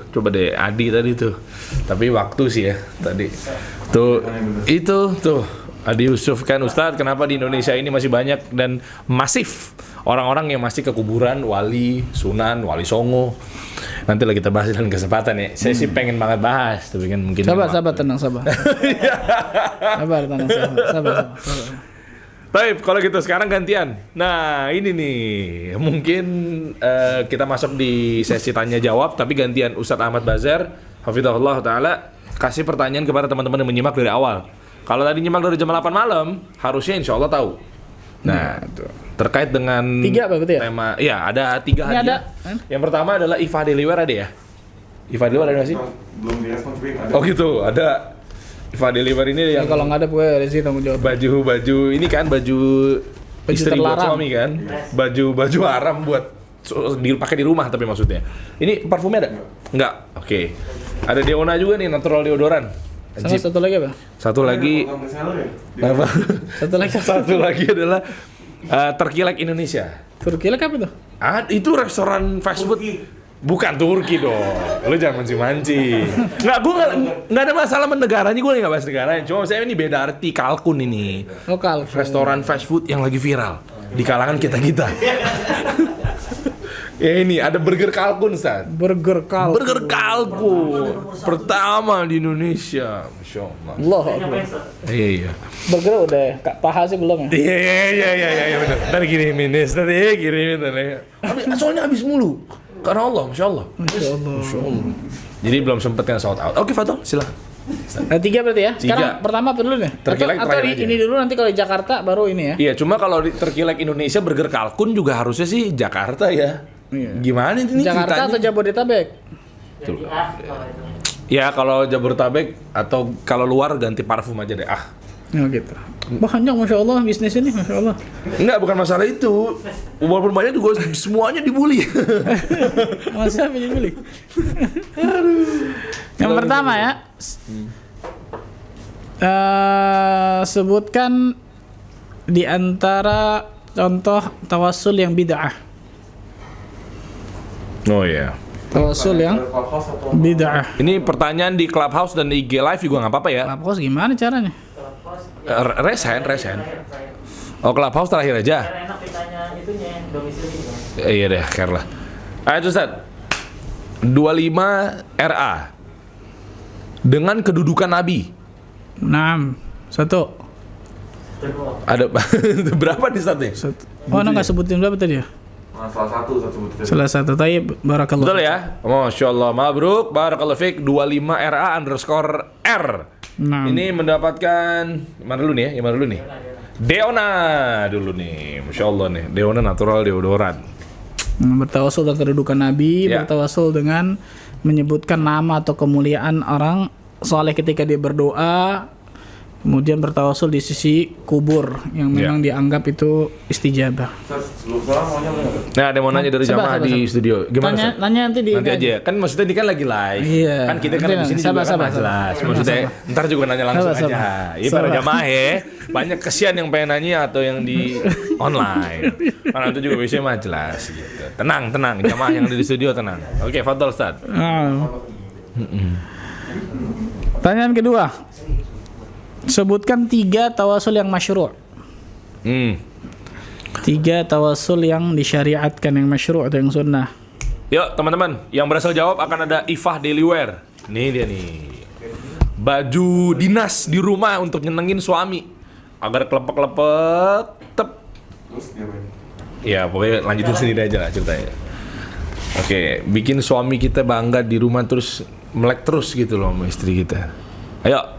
Speaker 1: Coba deh Adi tadi tuh. Tapi waktu sih ya tadi. Tuh Adi Yusuf kan Ustadz, kenapa di Indonesia ini masih banyak dan masif orang-orang yang masih ke kuburan wali, sunan, wali songo. Nanti lah kita bahas dalam kesempatan ya. Saya sih pengen banget bahas, tapi kan mungkin
Speaker 2: sabar tenang. Sabar, tenang, sabar.
Speaker 1: Baik, kalau gitu sekarang gantian. Nah, ini nih, mungkin kita masuk di sesi tanya jawab, tapi gantian Ustadz Ahmad Bazar, hafizahullah taala, kasih pertanyaan kepada teman-teman yang menyimak dari awal. Kalau tadi nyimak dari jam 8 malam, harusnya insya Allah tahu. Nah, terkait dengan
Speaker 2: 3 apa betul ya?
Speaker 1: Tema, ya ada 3 hadiah. Yang pertama adalah IFA Deliver ada ya? IFA Deliver ada nggak sih?
Speaker 6: Belum direspon tapi ada.
Speaker 1: Oh gitu, ada. IFA Deliver ini yang
Speaker 2: kalau nggak ada gue dari sini tanggung jawab.
Speaker 1: Baju ini kan baju istri buat
Speaker 2: terlarang.
Speaker 1: suami kan, baju haram buat dipakai di rumah tapi maksudnya. Ini parfumnya ada? Enggak. Oke. Ada Deona juga nih, natural deodoran.
Speaker 2: Sama
Speaker 1: Jeep.
Speaker 2: satu lagi apa?
Speaker 1: Satu lagi apa? Satu lagi adalah Terkilek Indonesia.
Speaker 2: Turki apa itu?
Speaker 1: Itu restoran fast food. Bukan Turki dong. Lu jangan mancing-mancing. Gue nggak ada masalah negaranya, gue nggak bahas negaranya. Cuma saya ini beda arti kalkun ini.
Speaker 2: Lokal.
Speaker 1: Restoran fast food yang lagi viral di kalangan kita. Ya ini ada burger kalkun, Ustaz.
Speaker 2: Burger
Speaker 1: kalkun pertama di Indonesia, Masya Allah.
Speaker 2: Allah.
Speaker 1: Iya.
Speaker 2: Burger udah paha sih belum ya?
Speaker 1: Iya benar. Ntar kirimin soalnya habis mulu. Karena Allah, Masya Allah. Jadi belum sempet yang sold out. Oke, Fatul, silakan.
Speaker 2: 3 berarti ya? Sekarang
Speaker 1: 3.
Speaker 2: pertama apa dulu nih?
Speaker 1: Terkilek
Speaker 2: atau
Speaker 1: terakhir aja.
Speaker 2: ini dulu, nanti kalau di Jakarta baru ini ya?
Speaker 1: Iya, cuma kalau di Terkilek Indonesia burger kalkun juga harusnya sih Jakarta ya. Gimana ini
Speaker 2: Jakarta
Speaker 1: ceritanya?
Speaker 2: atau Jabodetabek?
Speaker 1: Ya kalau Jabodetabek atau kalau luar ganti parfum aja deh.
Speaker 2: Ya gitu. Banyak Masya Allah bisnis ini, Masya Allah.
Speaker 1: Enggak, bukan masalah itu. Walaupun banyak juga semuanya dibully.
Speaker 2: Masa apa dibully? Yang pertama ya, sebutkan di antara contoh tawasul yang bid'ah.
Speaker 1: Oh iya.
Speaker 2: Tawasul yang bid'ah.
Speaker 1: Ini pertanyaan di Clubhouse dan di IG Live juga nggak apa-apa ya.
Speaker 2: Clubhouse gimana caranya?
Speaker 1: Resen. Oh, Clubhouse terakhir aja.
Speaker 7: Enak ditanya itunya domisili.
Speaker 1: Iya deh, care lah. Ayo Ustaz. 25 RA. Dengan kedudukan Nabi.
Speaker 2: 6. 1.
Speaker 1: Ada berapa di Ustaz nih?
Speaker 2: Oh, nggak sebutin berapa tadi ya? Salah satu. Tayyib, barakallah.
Speaker 1: Betul ya? Masya Allah, mabruk, barakallahu fiik. 25RA_R.
Speaker 2: Nah.
Speaker 1: Ini mendapatkan mana dulu nih ya? Yang mana dulu nih? Deona dulu nih. Masya Allah nih. Deona natural deodoran.
Speaker 2: Bertawasul dengan kedudukan Nabi,
Speaker 1: Ya.
Speaker 2: bertawasul dengan menyebutkan nama atau kemuliaan orang soleh ketika dia berdoa, Kemudian bertawasul di sisi kubur yang memang dianggap itu istijabah.
Speaker 1: Nah, ada mau nanya dari jamaah di studio. Gimana?
Speaker 2: Nanya nanti
Speaker 1: Nanti aja ya. Kan maksudnya ini kan lagi live.
Speaker 2: Iya.
Speaker 1: Kan kita kan di sini juga kan jelas. Maksudnya ntar juga nanya langsung aja. Iya para jamaah ya. Banyak kesian yang pengen nanya atau yang di online. Karena itu juga biasanya mah jelas gitu. Tenang, jamaah yang ada di studio tenang. Oke, fadhol Ustaz.
Speaker 2: Pertanyaan kedua. Sebutkan 3 tawasul yang masyru'. 3 tawasul yang disyariatkan, yang masyru' atau yang sunnah.
Speaker 1: Yuk teman-teman, yang berhasil jawab akan ada Ifah Daily Wear. Nih dia nih. Baju dinas di rumah untuk nyenengin suami. Agar kelepek-kelepek tep. Ya pokoknya lanjutin sendiri aja lah ceritanya. Oke, bikin suami kita bangga di rumah terus melek terus gitu loh sama istri kita. Ayo.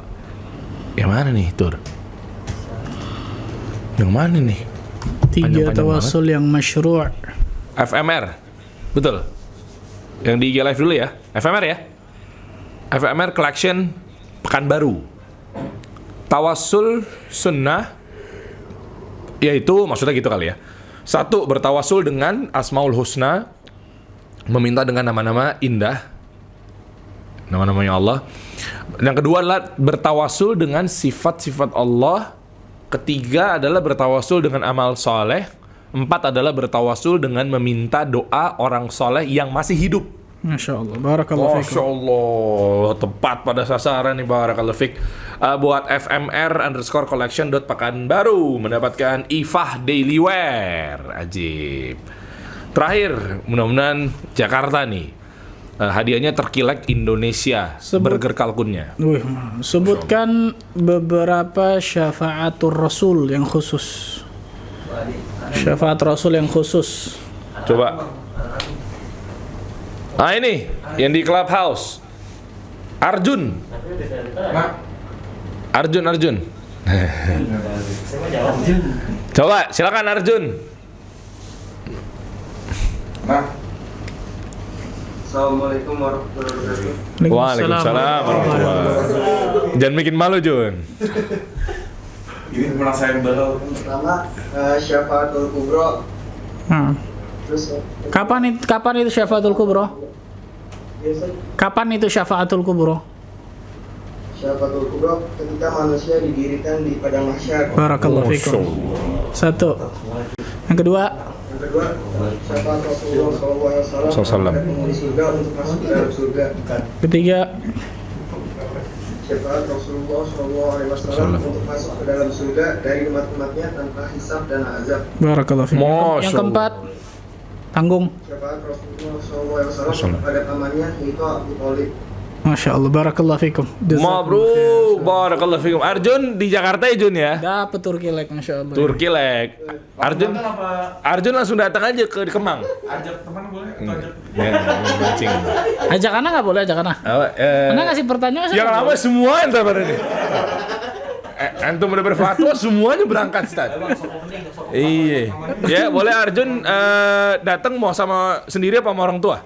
Speaker 1: Yang mana nih, Tur? Yang mana nih?
Speaker 2: 3 tawasul yang masyru'.
Speaker 1: FMR. Betul. Yang di IG Live dulu ya. FMR ya. FMR Collection Pekanbaru. Tawasul sunnah yaitu maksudnya gitu kali ya. 1. Bertawasul dengan Asmaul Husna, meminta dengan nama-nama indah, nama-namanya Allah. Yang kedua adalah bertawasul dengan sifat-sifat Allah. Ketiga adalah bertawasul dengan amal soleh. 4 adalah bertawasul dengan meminta doa orang soleh yang masih hidup.
Speaker 2: Masya Allah, barakallahu fikum.
Speaker 1: Masya Allah, tepat pada sasaran nih, barakallahu fik. Buat fmr_collection.pekanbaru mendapatkan Ifah Daily Wear. Ajib. Terakhir, mudah-mudahan Jakarta nih. Hadiahnya terkilek Indonesia burger kalkunnya.
Speaker 2: Sebutkan beberapa syafaatul Rasul yang khusus. Syafaat Rasul yang khusus.
Speaker 1: Coba. Ah ini yang di Clubhouse. Arjun. Coba silakan Arjun.
Speaker 3: Assalamualaikum warahmatullahi wabarakatuh.
Speaker 1: Waalaikumsalam warahmatullahi wabarakatuh. Jangan bikin malu Jun.
Speaker 6: Ini merasa yang baru.
Speaker 3: Pertama, Syafaatul Kubro. Terus
Speaker 2: Kapan itu syafaatul kubra? Kapan itu syafaatul kubra?
Speaker 3: Syafaatul Kubro ketika manusia didirikan di padang mahsyar.
Speaker 2: Barakallahu fikum. 1. Yang kedua,
Speaker 3: syafaat Rasulullah SAW penghuni surga untuk masuk ke dalam surga.
Speaker 2: ketiga,
Speaker 3: Syafaat Rasulullah SAW untuk masuk ke dalam surga dari umat-umatnya tanpa hisab dan azab.
Speaker 2: barakallahu fikum. Yang keempat, tanggung.
Speaker 3: Syafaat Rasulullah SAW kepada pamannya yaitu Abu Thalib.
Speaker 2: Masya Allah, barakallahu fikum.
Speaker 1: Mabruk, barakallahu fikum. Arjun di Jakarta ya Jun ya?
Speaker 2: Dapet Turkilek, Masya Allah.
Speaker 1: Turkilek. Arjun langsung datang aja ke Kemang.
Speaker 6: Ajak teman boleh?
Speaker 1: Ya, mancing.
Speaker 2: Ajak anak nggak boleh, ajak anak. Anak kasih pertanyaan.
Speaker 1: Yang lama semua entar pada ini. Antum udah berfatwa semuanya berangkat Ustaz. Iya. Ya, boleh Arjun datang mau sama sendiri apa sama orang tua?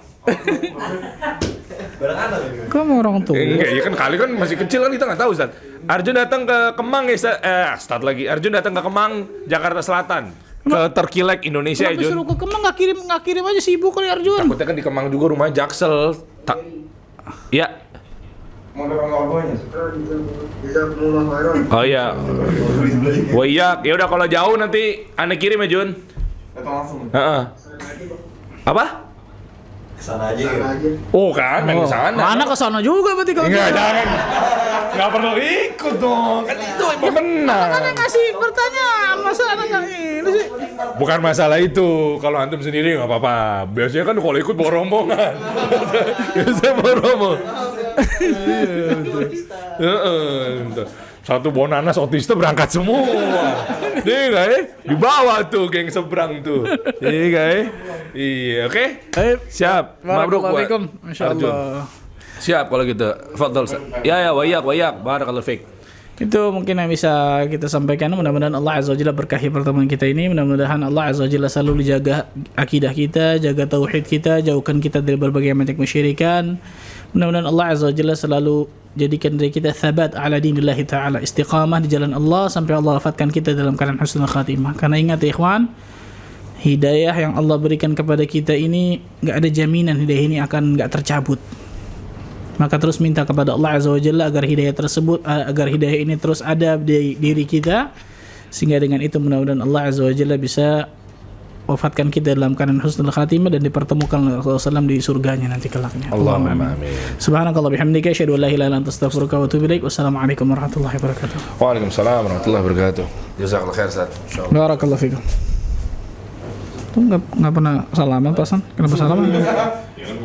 Speaker 2: Kok mau orang tua?
Speaker 1: Enggak, ya kan kali kan masih kecil kan kita nggak tahu Ustaz. Arjun datang ke Kemang ya Ustaz lagi. Arjun datang ke Kemang, Jakarta Selatan. Ke Terkilek Indonesia ya
Speaker 2: Kenapa
Speaker 1: Jun.
Speaker 2: suruh ke Kemang nggak kirim aja sibuk kali Arjun.
Speaker 1: Takutnya kan di Kemang juga rumahnya Jaksel. Ya.
Speaker 6: Mau datang orang tuanya?
Speaker 3: Jazakumullah khairan.
Speaker 1: Oh iya. Wah iya, ya udah kalau jauh nanti aneh kirim ya Jun.
Speaker 6: Datang langsung.
Speaker 1: Heeh. Apa?
Speaker 6: Kesana aja.
Speaker 1: Oh kan, main ke sana.
Speaker 2: Anak ke sana juga berarti kalau
Speaker 1: Enggak,
Speaker 2: gitu.
Speaker 1: jangan. Enggak perlu ikut dong. Kan itu yang benar.
Speaker 2: Anak ngasih pertanyaan, masa anak nggak ini sih?
Speaker 1: Bukan masalah itu. Kalau antum sendiri nggak apa-apa. Biasanya kan kalau ikut bawa rombongan. Biasanya bawa rombongan. Iya. Satu bawa nanas otista berangkat semua. Iya nggak ya? Dibawa tuh geng seberang tuh. Iya nggak ya? Iya, oke? Siap. Mabruk buat
Speaker 2: Waalaikumsalam. Masya
Speaker 1: Arjun.
Speaker 2: Allah.
Speaker 1: Siap kalau gitu. Fadhol. Ya, wayak. Barakallahu fiik.
Speaker 2: Itu mungkin yang bisa kita sampaikan. Mudah-mudahan Allah Azza wa Jalla berkahi pertemuan kita ini. Mudah-mudahan Allah Azza wa Jalla selalu dijaga akidah kita, jaga tauhid kita, jauhkan kita dari berbagai macam kesyirikan. Mudah-mudahan Allah Azza wa Jalla selalu jadikan diri kita thabat ala dinillahi ta'ala, istiqamah di jalan Allah sampai Allah wafatkan kita dalam keadaan husnul khatimah. Karena ingat ya ikhwan, hidayah yang Allah berikan kepada kita ini nggak ada jaminan hidayah ini akan nggak tercabut. Maka terus minta kepada Allah Azza wa Jalla agar hidayah ini terus ada di diri kita, sehingga dengan itu mudah-mudahan Allah Azza wa Jalla bisa wafatkan kita dalam keadaan husnul khatimah dan dipertemukan oleh Rasulullah SAW di surganya nanti kelaknya.
Speaker 1: Allahumma amin.
Speaker 2: Subhanakallah bihamdika asyhadu an la ilaha illa anta astaghfiruka wa atubu ilaik. Wassalamualaikum warahmatullahi wabarakatuh.
Speaker 1: Waalaikumsalam warahmatullahi wabarakatuh. Jazakallahu khair Ustaz. Insyaallah.
Speaker 2: Barakallahu fikum. Tuh nggak pernah salaman pasan? Kenapa salaman?
Speaker 1: Ya kan